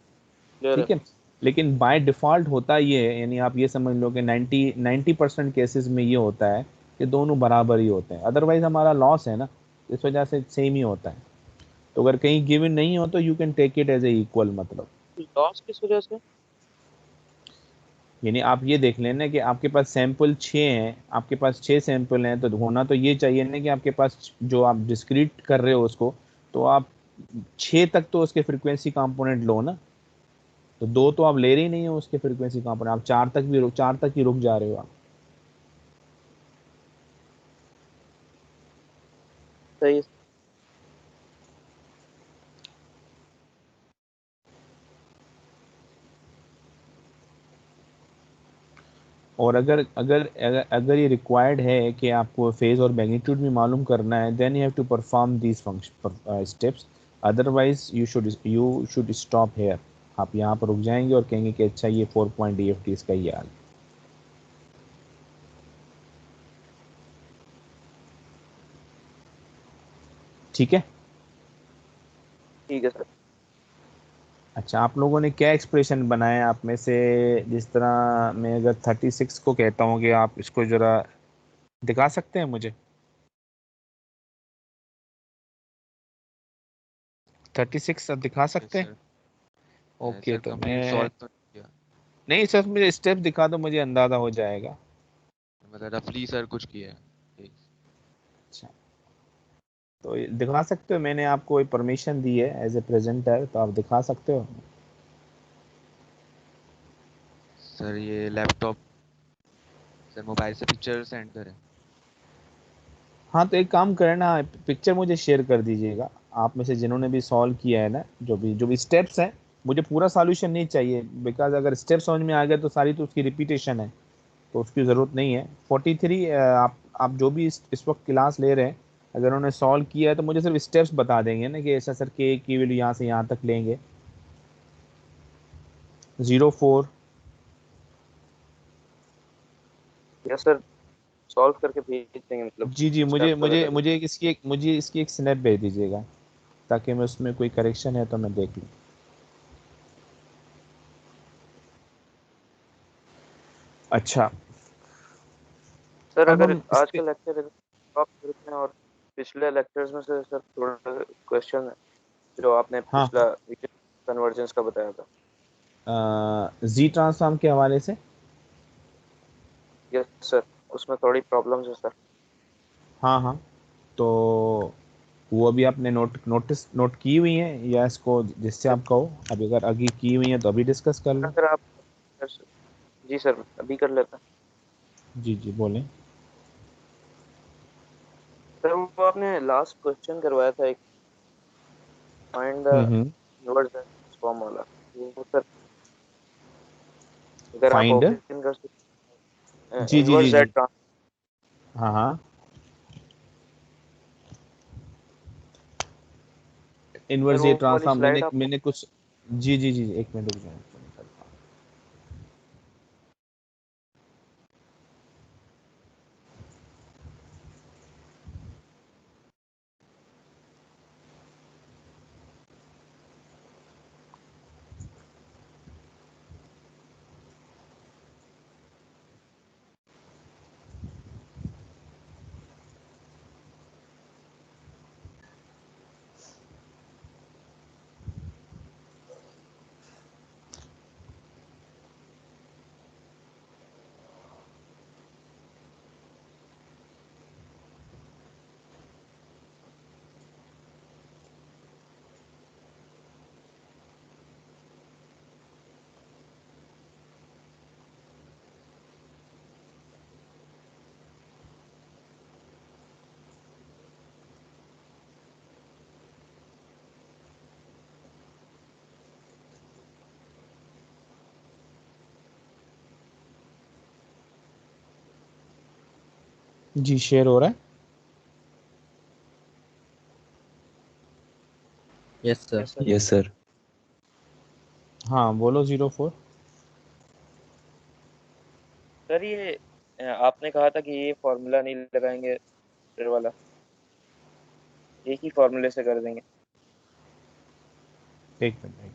क्लियर है। ठीक है। लेकिन बाय डिफ़ॉल्ट होता ये है, यानी आप ये समझ लो कि 90% केसेस में ये होता है कि दोनों बराबर ही होते हैं, अदरवाइज हमारा लॉस है ना, इस वजह से सेम ही होता है। तो अगर कहीं गिवन नहीं हो तो you can take it as A equal, मतलब लॉस किस वजह से? यानी आप ये देख लेना कि आपके पास सैंपल 6 हैं, आपके पास 6 सैंपल हैं, तो होना तो ये चाहिए ना कि आपके पास जो आप डिस्क्रीट कर रहे हो उसको, तो आप 6 तक तो उसके फ्रीक्वेंसी कंपोनेंट लो ना। तो 2 तो आप ले रहे ही नहीं हो उसके फ्रीक्वेंसी कंपोनेंट, आप 4 तक ही रुक जा रहे हो आप। सही है। और अगर अगर अगर अगर ये रिक्वायर्ड है कि आपको फेज और मैग्नीट्यूड भी मालूम करना है, then you have to perform these function steps, otherwise you should stop here. आप यहाँ पर रुक जाएंगे और कहेंगे कि अच्छा ये 4 पॉइंट DFT इसका ये हाल, ठीक है। ठीक है सर। अच्छा, आप लोगों ने क्या एक्सप्रेशन बनाया आप में से? जिस तरह मैं अगर 36 को कहता हूँ कि आप इसको ज़रा दिखा सकते हैं मुझे, 36 आप दिखा यस सकते हैं? सर। ओके, सर तो कंप्लीट मैं, सॉल्व तो नहीं किया। नहीं सर, मुझे स्टेप दिखा दो, मुझे अंदाज़ा हो जाएगा। मतलब रफली सर कुछ किया है। अच्छा, तो ये दिखा सकते हो, मैंने आपको परमिशन दी है एज ए प्रेजेंटर, तो आप दिखा सकते हो। सर ये लैपटॉप, सर मोबाइल से पिक्चर सेंड करें? हाँ, तो एक काम करें ना, पिक्चर मुझे शेयर कर दीजिएगा, आप में से जिन्होंने भी सॉल्व किया है ना, जो भी स्टेप्स हैं मुझे पूरा सॉल्यूशन नहीं चाहिए, बिकॉज अगर स्टेप समझ में आ गया तो सारी तो उसकी रिपीटेशन है, तो उसकी ज़रूरत नहीं है। 43 आप जो भी इस वक्त क्लास ले रहे हैं, अगर उन्होंने सॉल्व किया है तो मुझे सिर्फ स्टेप्स बता देंगे ना कि ऐसा सर के की वैल्यू यहाँ से यहाँ तक लेंगे। 04 यस सर, सॉल्व करके भेज देंगे, मतलब जी जी, मुझे स्टेप्स मुझे वगैरह। मुझे इसकी एक स्नैप भेज दीजिएगा, ताकि मैं उसमें कोई करेक्शन है तो मैं देख लूँ। अच्छा, सर अब अगर हम इस आज पे का लेक्चर आप करते हैं और पिछले लेक्चर्स में से सर थोड़ा क्वेश्चन है जो आपने हाँ पिछला कन्वर्जेंस का बताया था। जी ट्रांसफॉर्म के हवाले से। यस सर, उसमें थोड़ी प्रॉब्लम्स है सर। हाँ हाँ, तो वो अभी आपने नोट की हुई है, या इसको जिससे आप कहो, अभी अगर अभी की हुई है तो अभी डिस्कस कर लो। अगर आप जी सर अभी कर लेते हैं। जी जी बोलें। सर वो आपने लास्ट क्वेश्चन करवाया था एक, find the hmm. Inverse transform वाला, वो सर अगर आप फाइंड, ऑप्शन कर सकते जी जी इनवर्स जी जी, जेड। हाँ हाँ, सर इनवर्स वो ये वाली ट्रांसफॉर्म स्लाइड आप मैंने कुछ, जी जी जी, एक मिनट रुक जाओ। जी शेयर हो रहा है। Yes sir. Yes sir. Yes sir. हाँ बोलो 04। सर ये आपने कहा था कि ये फॉर्मूला नहीं लगाएंगे फिर वाला, एक ही फॉर्मूले से कर देंगे। एक मिनट एक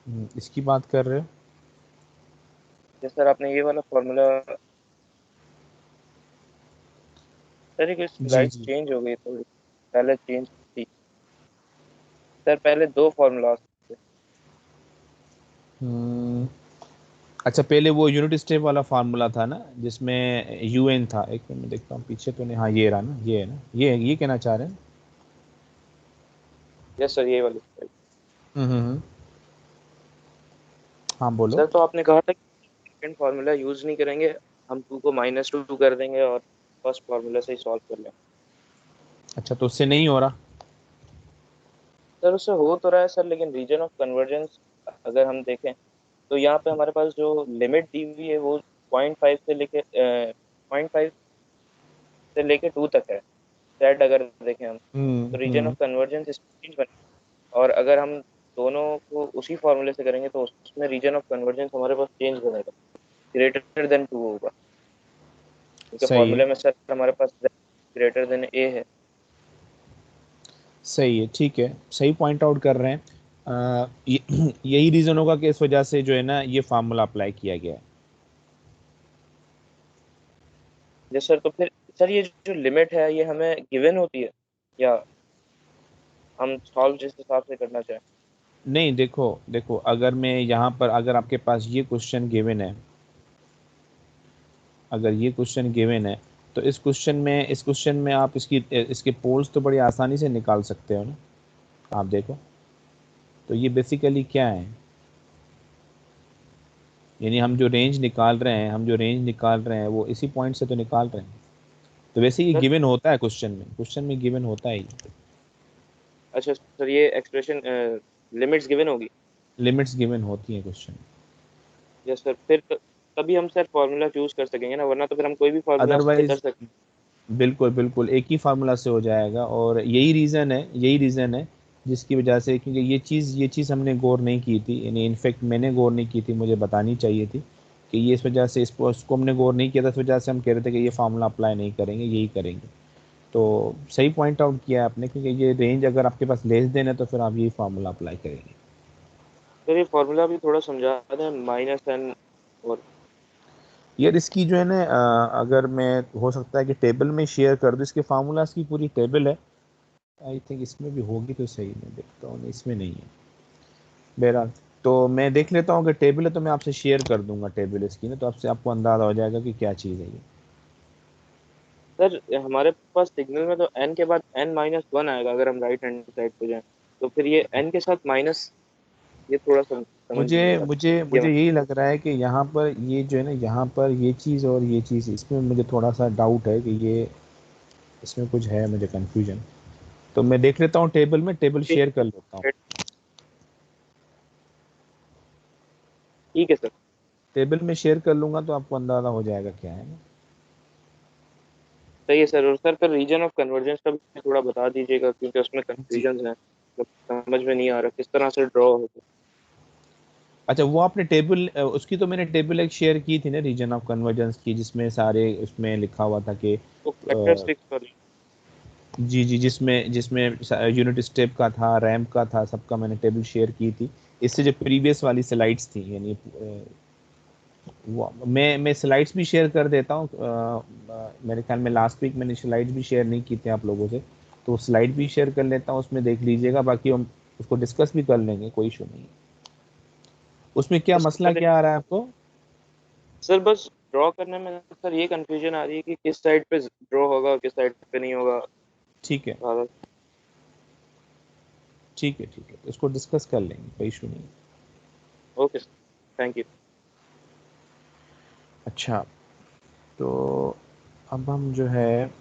मिनट, इसकी बात कर रहे हो? जैसे सर आपने ये वाला फॉर्मूला, सर ये जी स्लाइड जी। चेंज हो गई थोड़ी, पहले चेंज थी सर, पहले दो फॉर्मूला थे। हम्म, अच्छा, पहले वो यूनिट स्टेप वाला फार्मूला था ना, जिसमें यूएन था। एक मिनट मैं देखता हूँ पीछे तो नहीं, हाँ ये रहा ना, ये है ना, ये कहना चाह रहे हैं। यस सर, ये वाली slide। हम्म। हाँ बोलो। सर तो आपने कहा था कि सेकंड फार्मूला यूज नहीं करेंगे, हम 2 को -2 कर देंगे और फर्स्ट फार्मूला से ही सॉल्व कर लेंगे। अच्छा, तो उससे नहीं हो रहा? सर उससे हो तो रहा है सर, लेकिन रीजन ऑफ कन्वर्जेंस अगर हम देखें तो यहाँ पे हमारे पास जो लिमिट दी हुई है वो 0.5 से लेके 0.5 से लेके 2 तक है। सेट अगर देखें हम तो region of hmm. Convergence change बने, और अगर हम दोनों को उसी फॉर्मूले से करेंगे तो उसमें रीजन ऑफ कन्वर्जेंस हमारे पास चेंज बनेगा, ग्रेटर देन 2 होगा, क्योंकि सही है, फॉर्मूले में सर हमारे पास ग्रेटर देन ए है। सही है, ठीक है, सही पॉइंट आउट कर रहे हैं। यही रीजन होगा कि इस वजह से जो है ना ये फार्मूला अप्लाई किया गया है। जी सर, तो फिर सर ये जो लिमिट है ये हमें गिवन होती है या हम सॉल्व जिस हिसाब से करना चाहें। नहीं, देखो देखो, अगर मैं यहाँ पर, अगर आपके पास ये क्वेश्चन गिवन है, अगर ये क्वेश्चन गिवन है, तो इस क्वेश्चन में आप इसके पोल्स तो बड़ी आसानी से निकाल सकते हो ना। आप देखो, तो ये बेसिकली क्या है, यानी हम जो रेंज निकाल रहे हैं वो इसी पॉइंट से तो निकाल रहे हैं। तो वैसे ये सर गिवन होता है क्वेश्चन में गिवन होता है ये। अच्छा सर, ये एक्सप्रेशन लिमिट्स गिवन होगी? लिमिट्स गिवन होती हैं क्वेश्चन। यस सर, फिर तभी हम सर फॉर्मूला चूज कर सकेंगे ना, वरना तो फिर हम कोई भी फॉर्मूला से कर अदरवाइज सकते बिल्कुल बिल्कुल एक ही फार्मूला से हो जाएगा, और यही रीज़न है जिसकी वजह से, क्योंकि ये चीज़ हमने गौर नहीं की थी, यानी इनफैक्ट मैंने गौर नहीं की थी, मुझे बतानी चाहिए थी कि ये इस वजह से इसको हमने गौर नहीं किया था, इस वजह से हम कह रहे थे कि ये फार्मूला अप्लाई नहीं करेंगे, यही करेंगे। तो सही पॉइंट आउट किया है आपने, क्योंकि ये रेंज अगर आपके पास लेस देन है तो फिर आप यही फार्मूला अप्लाई करेंगे। सर। ये फॉर्मूला भी थोड़ा समझा दें, -n और यार इसकी जो है ना अगर मैं हो सकता है कि टेबल में शेयर कर दूँ, इसके फार्मूलाज की पूरी टेबल है, आई थिंक इसमें भी होगी तो सही, मैं देखता हूँ, नहीं इसमें नहीं है। बहरहाल तो मैं देख लेता हूँ, अगर टेबल है तो मैं आपसे शेयर कर दूंगा टेबल इसकी ना, तो आपसे आपको अंदाज़ा हो जाएगा कि क्या चीज़ है ये। सर हमारे पास सिग्नल में तो n के बाद n-1 आएगा अगर हम राइट हैंड साइड पे जाएं, तो फिर ये n के साथ माइनस, ये थोड़ा समझ मुझे नहीं आ रहा। मुझे ये मुझे यही लग रहा है कि यहाँ पर ये जो है ना, यहाँ पर ये चीज़ और ये चीज़, इसमें मुझे थोड़ा सा डाउट है कि ये इसमें कुछ है, मुझे कन्फ्यूजन। तो मैं देख लेता हूँ टेबल में, टेबल ठीक शेयर कर लेता हूँ। ठीक है सर। टेबल में शेयर कर लूँगा तो आपको अंदाज़ा हो जाएगा क्या है ना। सही है सर। और सर फिर रीजन ऑफ कन्वर्जेंस का भी थोड़ा बता दीजिएगा, क्योंकि उसमें जी। कंफ्यूजन है, तो समझ में नहीं आ रहा किस तरह से ड्रॉ होगा। अच्छा, वो आपने टेबल उसकी तो मैंने टेबल एक शेयर की थी ना, रीजन ऑफ कन्वर्जेंस की, जिसमें सारे उसमें लिखा हुआ था कि वो कैरेक्टरिस्टिक्स पर। जी जी, जिसमें जिसमें यूनिट स्टेप का था, रैंप का था, सबका मैंने टेबल शेयर की थी। इससे जो प्रीवियस वाली स्लाइड्स थी, यानी मैं स्लाइड्स भी शेयर कर देता हूँ। मेरे ख्याल में लास्ट वीक मैंने स्लाइड्स भी शेयर नहीं की थी आप लोगों से, तो स्लाइड भी शेयर कर लेता हूँ, उसमें देख लीजिएगा, बाकी हम उसको डिस्कस भी कर लेंगे, कोई इशू नहीं है। उसमें क्या उससे मसला पहले क्या आ रहा है आपको? सर बस ड्रॉ करने में सर ये कंफ्यूजन आ रही है कि किस साइड पे ड्रॉ होगा, किस साइड पे नहीं होगा ठीक है ज़्यादा। ठीक है ठीक है, इसको डिस्कस कर लेंगे, कोई इशू नहीं है। Okay sir, thank you. अच्छा, तो अब हम जो है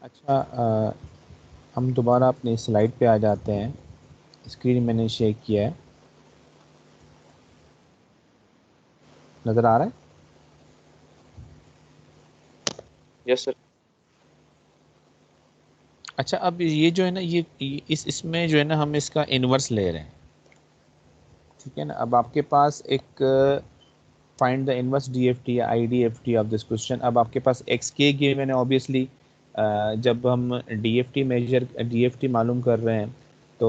अच्छा हम दोबारा अपने स्लाइड पे आ जाते हैं। स्क्रीन मैंने शेयर किया है, नज़र आ रहा है? Yes sir. अच्छा, अब ये जो है ना, इसमें जो है ना, हम इसका इन्वर्स ले रहे हैं, ठीक है ना। अब आपके पास एक फाइंड द इनवर्स डीएफटी या आईडीएफटी ऑफ दिस क्वेश्चन। अब आपके पास एक्स के गिवन है ऑब्वियसली, जब हम डीएफटी मालूम कर रहे हैं तो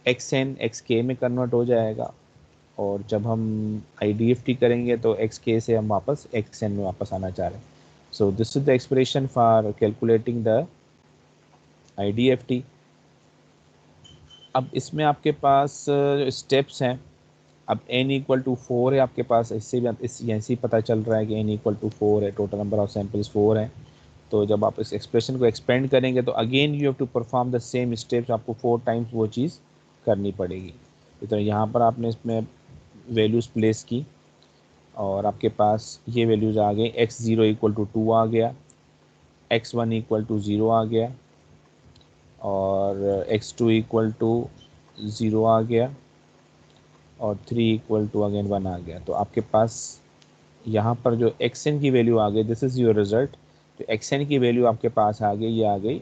एक्स एन एक्स के में कन्वर्ट हो जाएगा, और जब हम आईडीएफटी करेंगे तो एक्स के से हम वापस एक्स एन में वापस आना चाह रहे हैं। So this is the expression for calculating the IDFT. अब इसमें आपके पास स्टेप्स हैं। अब n इक्वल टू 4 है आपके पास, इससे भी इस यहाँ से ही पता चल रहा है कि n इक्वल टू 4 है, टोटल नंबर ऑफ सैंपल्स 4 है। तो जब आप इस एक्सप्रेशन को एक्सपेंड करेंगे तो again you have to perform the same steps, आपको 4 टाइम्स वो चीज़ करनी पड़ेगी। तो यहाँ पर आपने इसमें वैल्यूज़ प्लेस की, और आपके पास ये वैल्यूज़ आ गई, x0 इक्वल टू 2 आ गया, x1 इक्वल टू 0 आ गया, और x2 इक्वल टू 0 आ गया, और 3 इक्वल टू अगेन 1 आ गया। तो आपके पास यहाँ पर जो xn की वैल्यू आ गई, दिस इज़ योर रिजल्ट। तो xn की वैल्यू आपके पास आ गई, ये आ गई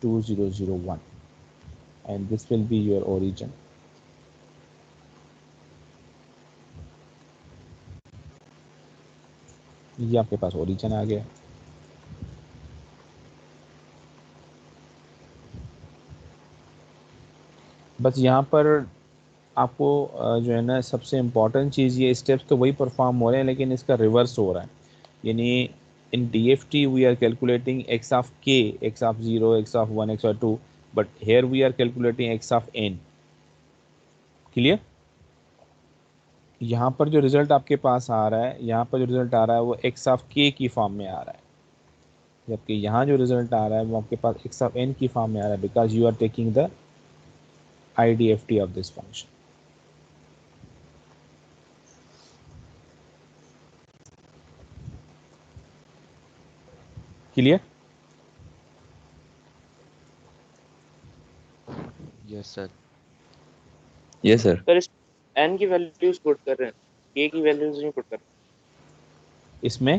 2001, and this will be your origin. ये आपके पास ओरिजिन आ गया। बस यहाँ पर आपको जो है ना, सबसे इम्पॉर्टेंट चीज़, ये स्टेप्स तो वही परफॉर्म हो रहे हैं लेकिन इसका रिवर्स हो रहा है। यानी in DFT we are calculating x of k, x of 0, x of 1, x of 2, but here we are calculating x of n. Clear? यहाँ पर जो रिजल्ट आपके पास आ रहा है, यहाँ पर जो रिजल्ट आ रहा है वो x ऑफ k की फॉर्म में आ रहा है, जबकि यहाँ जो रिजल्ट आ रहा है वो आपके पास x ऑफ n की फॉर्म में आ रहा है, because you are taking the IDFT of this function. Clear? Yes sir. Yes sir. Sir इस n की वैल्यूज पुट कर रहे हैं, k की वैल्यूज नहीं पुट कर रहे. इसमें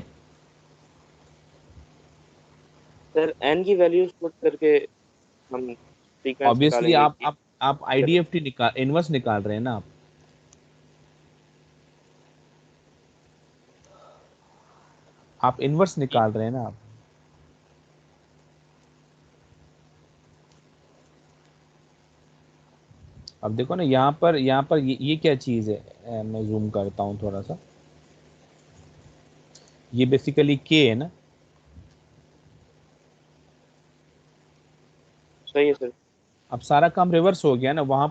सर n की वैल्यूज पुट करके हम सीक्वेंस ऑब्वियसली निकालेंगे. आप IDFT निकाल, इनवर्स निकाल रहे हैं ना आप इनवर्स निकाल रहे हैं ना आप. अब देखो ना यहाँ पर ये क्या चीज है, मैं जूम करता हूँ थोड़ा सा. ये बेसिकली k है ना. सही है सर. अब सारा काम रिवर्स हो गया ना. वहां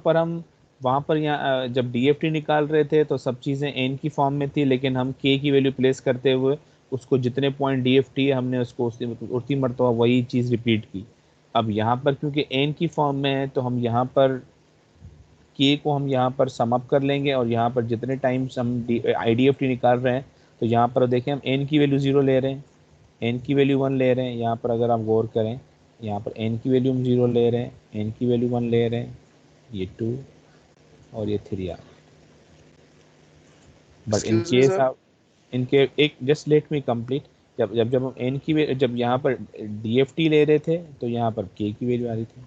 पर यहाँ जब DFT निकाल रहे थे तो सब चीजें n की फॉर्म में थी, लेकिन हम k की वैल्यू प्लेस करते हुए उसको जितने पॉइंट DFT है हमने उसको उसी मरतबा वही चीज रिपीट की. अब यहाँ पर क्योंकि n की फॉर्म में है तो हम यहाँ पर k को हम यहाँ पर सम अप कर लेंगे, और यहाँ पर जितने टाइम्स हम IDFT निकाल रहे हैं तो यहाँ पर देखें हम n की वैल्यू 0 ले रहे हैं, n की वैल्यू 1 ले रहे हैं. यहाँ पर अगर आप गौर करें, यहाँ पर n की वैल्यू हम 0 ले रहे हैं, n की वैल्यू 1 ले रहे हैं, ये 2 और ये 3 आ. बट इन केस आप इनके एक जस्ट लेट मी कंप्लीट, जब जब जब हम n की जब यहाँ पर DFT ले रहे थे तो यहाँ पर k की वैल्यू आ रही थी.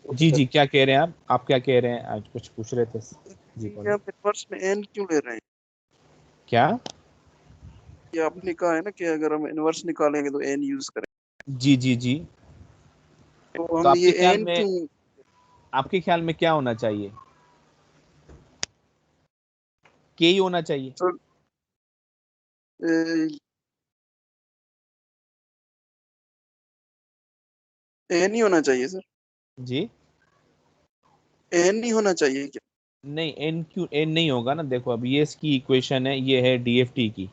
जी जी, क्या कह रहे हैं आप क्या कह रहे हैं? आज कुछ पूछ रहे थे जी. आप इनवर्स में n क्यों ले रहे हैं? क्या? ये आपने कहा है ना कि अगर हम इनवर्स निकालेंगे तो n यूज करें. जी जी जी. तो तो हम ये n क्यों, आपके ख्याल में क्या होना चाहिए? k ही होना चाहिए. तो n ही होना चाहिए सर. जी n ही होना चाहिए क्या? नहीं, n क्यों n नहीं होगा ना. देखो अब ये इसकी इक्वेशन है, ये है DFT की,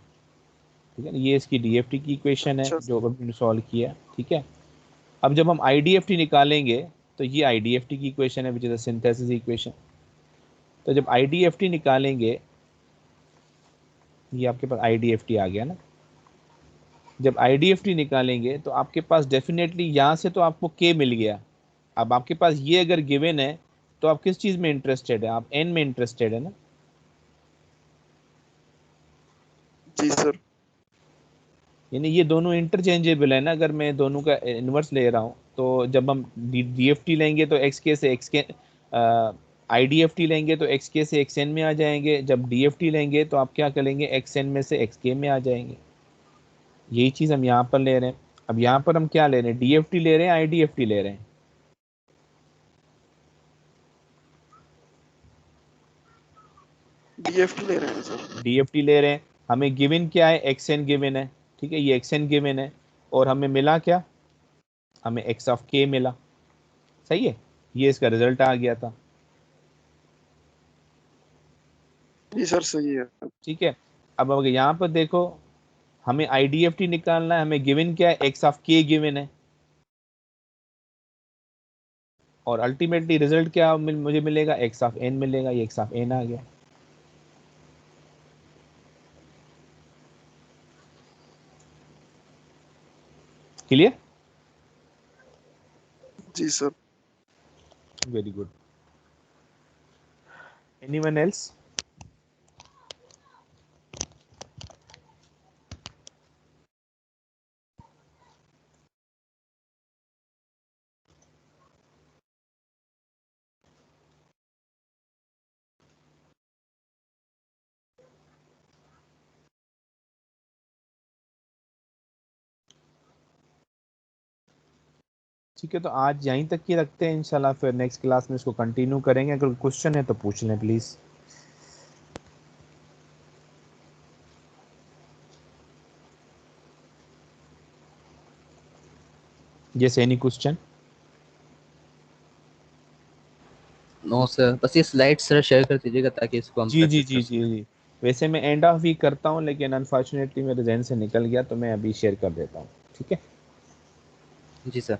ठीक है ना. ये इसकी DFT की इक्वेशन है अच्छा जो हमने सॉल्व किया, ठीक है. अब जब हम IDFT निकालेंगे तो ये IDFT की इक्वेशन है which is the synthesis equation. तो जब IDFT निकालेंगे, ये आपके पास IDFT आ गया ना. जब IDFT निकालेंगे तो आपके पास डेफिनेटली यहाँ से तो आपको k मिल गया. अब आपके पास ये अगर गिवन है तो आप किस चीज में इंटरेस्टेड है? आप n में इंटरेस्टेड है ना. जी सर. यानी ये दोनों इंटरचेंजेबल है ना. अगर मैं दोनों का इन्वर्स ले रहा हूँ तो जब हम DFT लेंगे तो xk से xk, IDFT लेंगे तो xk से xn में आ जाएंगे. जब DFT लेंगे तो आप क्या करेंगे? xn में से xk में आ जाएंगे. यही चीज हम यहाँ पर ले रहे हैं. अब यहाँ पर हम क्या ले रहे हैं? DFT ले रहे हैं, IDFT ले रहे हैं? DFT ले रहे हैं सर. DFT ले रहे हैं. हमें गिवन क्या है? xn गिवन है, ठीक है. ये xn गिवन है और हमें मिला क्या? हमें x ऑफ k मिला. सही है, ये इसका रिजल्ट आ गया था. जी सर सही है. ठीक है. अब अगर यहाँ पर देखो, हमें IDFT निकालना है, हमें गिवन क्या है? x ऑफ k गिवन है, और अल्टीमेटली रिजल्ट क्या मुझे मिलेगा? x ऑफ n मिलेगा. ये x ऑफ n आ गया. क्लियर? जी sir. Very good. Anyone else? ठीक है, तो आज यहीं तक ही रखते हैं. इंशाल्लाह फिर नेक्स्ट क्लास में इसको कंटिन्यू करेंगे. अगर क्वेश्चन है तो पूछ लें please. Yes, any question? No sir, बस ये स्लाइड सर शेयर कर दीजिएगा ताकि इसको हम जी जी प्रैक्टिस जी कर जी सकें। जी। वैसे मैं एंड ऑफ वीक करता हूँ, लेकिन अनफॉर्चुनेटली मेरे जहन से निकल गया, तो मैं अभी शेयर कर देता हूँ, ठीक है। जी सर।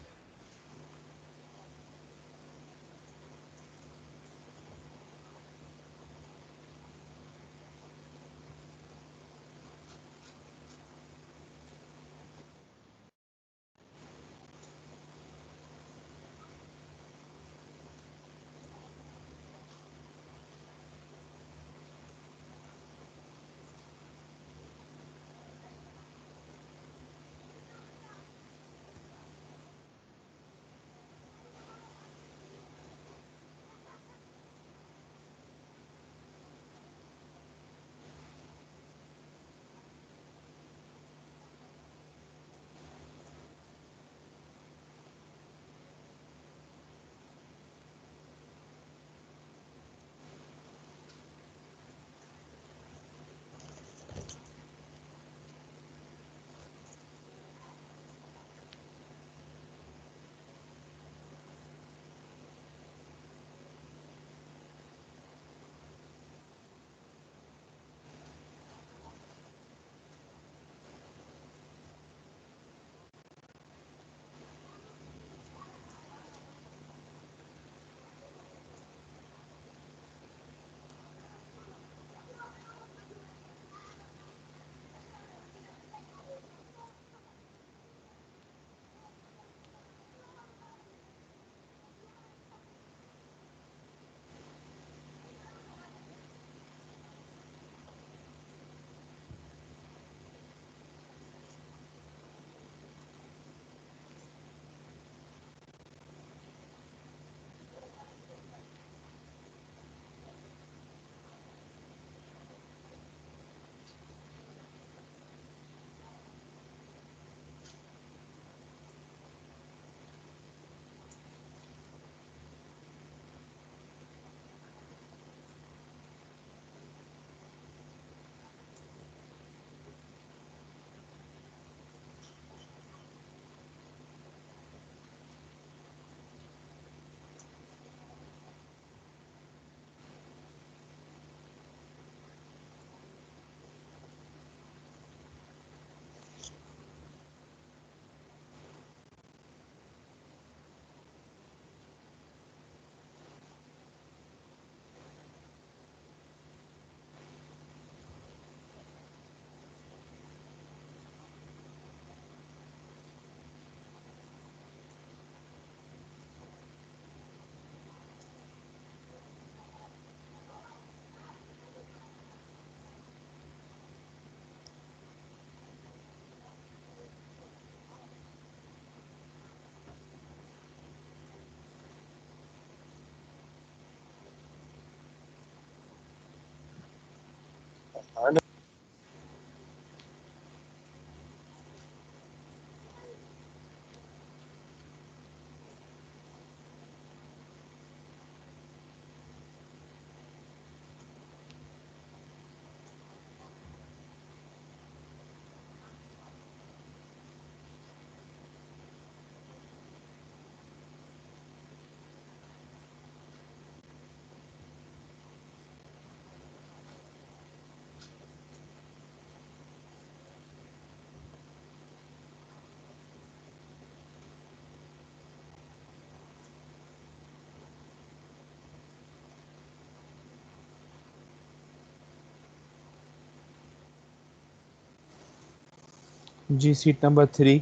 जी, seat number 3।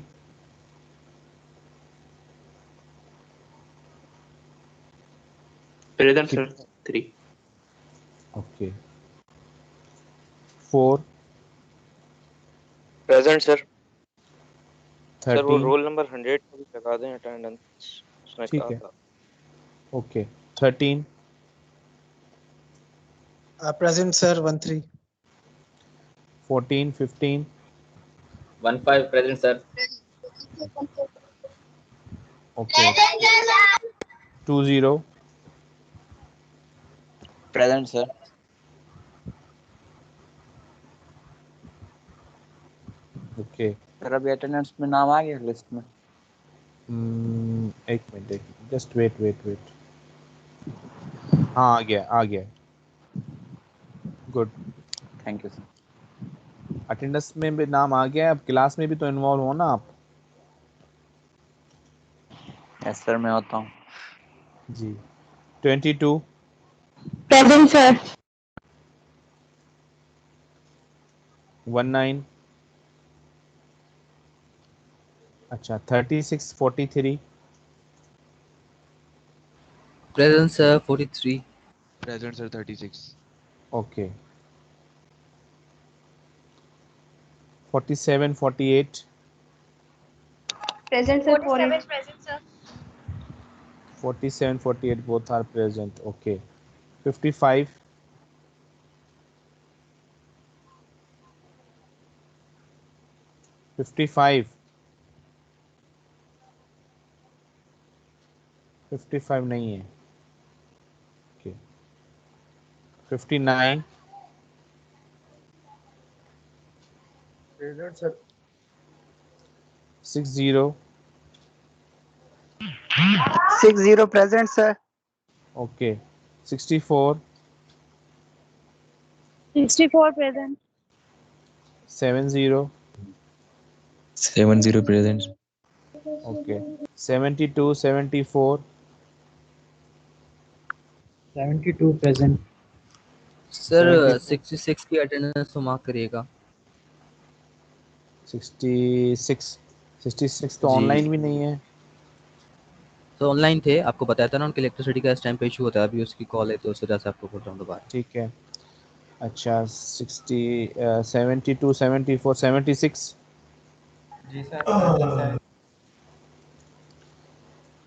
Present sir 3। Okay. 4। Present sir. Sir वो 13। रोल नंबर 100 को भी लगा दें, अटेंडेंस उसने ठीक कहा है, था। Okay. 13। Present sir 1-3. 14, 15, 1-5 present sir. okay. 20, Present sir. okay. Sir अभी अटेंडेंस में नाम आ गया लिस्ट में। एक minute, just wait wait wait. हाँ, आ गया। Good. Thank you sir. Attendance में भी नाम आ गया है, अब क्लास में भी तो इन्वॉल्व हो ना आप। यस सर, मैं होता हूँ। जी। 22 प्रेजेंट सर। 19। अच्छा, 36 43। Present sir 43। Present sir 36। Okay. 47 48। Present sir 47 present, sir. 47 48 both are present. Okay. 55 55 55 नहीं है। Okay. 59 present sir. 60 60 present sir. Okay. 64 64 present. 70 70 present. Okay. 72 74 72 present. Sir 70 66 की अटेंडेंस तो मार्क करिएगा। 66 तो जी। ऑनलाइन भी नहीं है। तो ऑनलाइन थे, आपको बताया था ना उनके इलेक्ट्रिसिटी का इस टाइम पे इशू होता है, अभी उसकी कॉल है तो उस वजह से आपको बोल रहा हूँ दोबारा। ठीक है। अच्छा, 60 72 74 76 जी sir.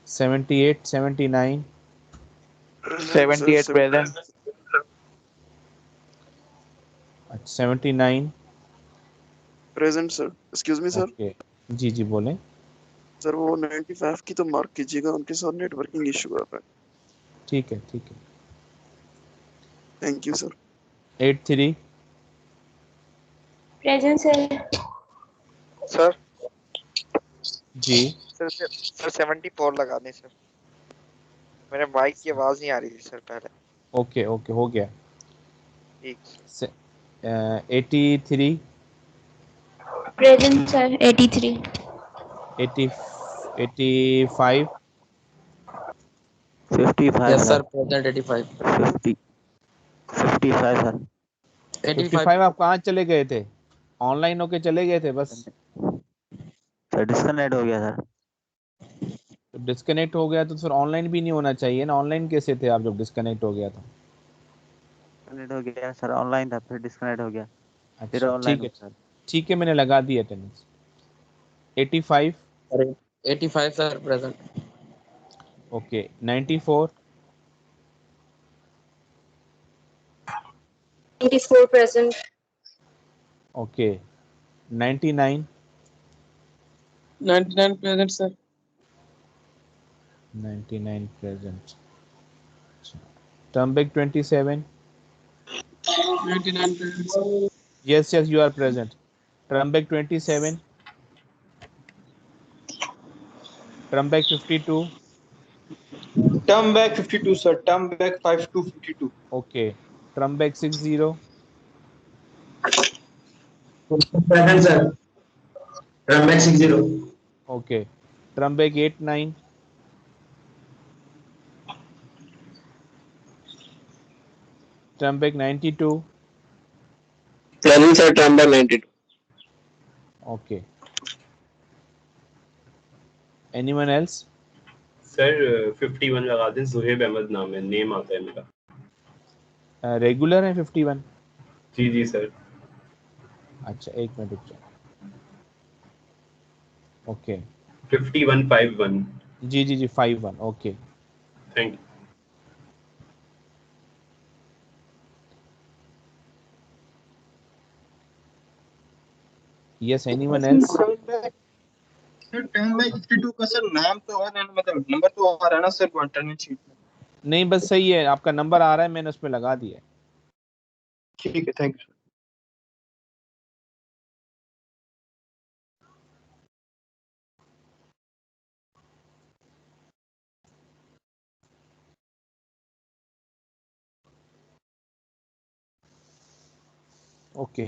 78 79 78 present. 79। Present sir. Excuse me sir. Okay. जी जी बोलें। सर वो 95 की तो मार्क कीजिएगा, उनके साथ नेटवर्किंग इशू आ रहा है। ठीक है। Thank you sir. 83 Present, sir. Sir ji. Sir 74 लगा दें सर। मेरे माइक की आवाज नहीं आ रही थी सर पहले। ओके हो गया। ठीक। 83 Present, sir. 83. 80 85 55 yes sir. Sir, present 85। 55 sir. 55 आप कहाँ चले गए थे? ऑनलाइन होके चले गए थे बस? सर डिस्कनेक्ट हो गया सर। तो डिस्कनेक्ट हो गया तो फिर ऑनलाइन भी नहीं होना चाहिए ना। ऑनलाइन कैसे थे आप जब डिस्कनेक्ट हो गया था? डिस्कनेक्ट हो गया सर, ऑनलाइन था फिर डिस्कनेक्ट हो गया, फिर अच्छा ऑनलाइन हो सर। ठीक है, मैंने लगा दी attendance. 85 85 sir, present. Okay. 94 84 present. Okay. 99 99 present sir. 99 present. टर्मबेक 27 99 present sir. yes you are present. Trumbek 27 Trumbek 52 Term back 52 sir. Term back 5 to 52. okay. Trumbek 60 present sir. Ramek 60. okay. Trumbek 89 Trumbek 92 Present sir. Number 92. okay. Anyone else? Sir 51 लगा दें, जुहेब अहमद नाम है, नेम आता है मेरा। रेगुलर है 51? जी सर। अच्छा एक मिनट रुक जाओ। ओके 5151। जी 51 okay. Thank you. yes anyone else? Sir term by 52 का सर नाम तो आ रहा है, मतलब नंबर तो आ रहा है ना सर अल्टरनेट शीट में? नहीं बस सही है, आपका नंबर आ रहा है, मैंने उस पर लगा दिया। ठीक है, थैंक यू। ओके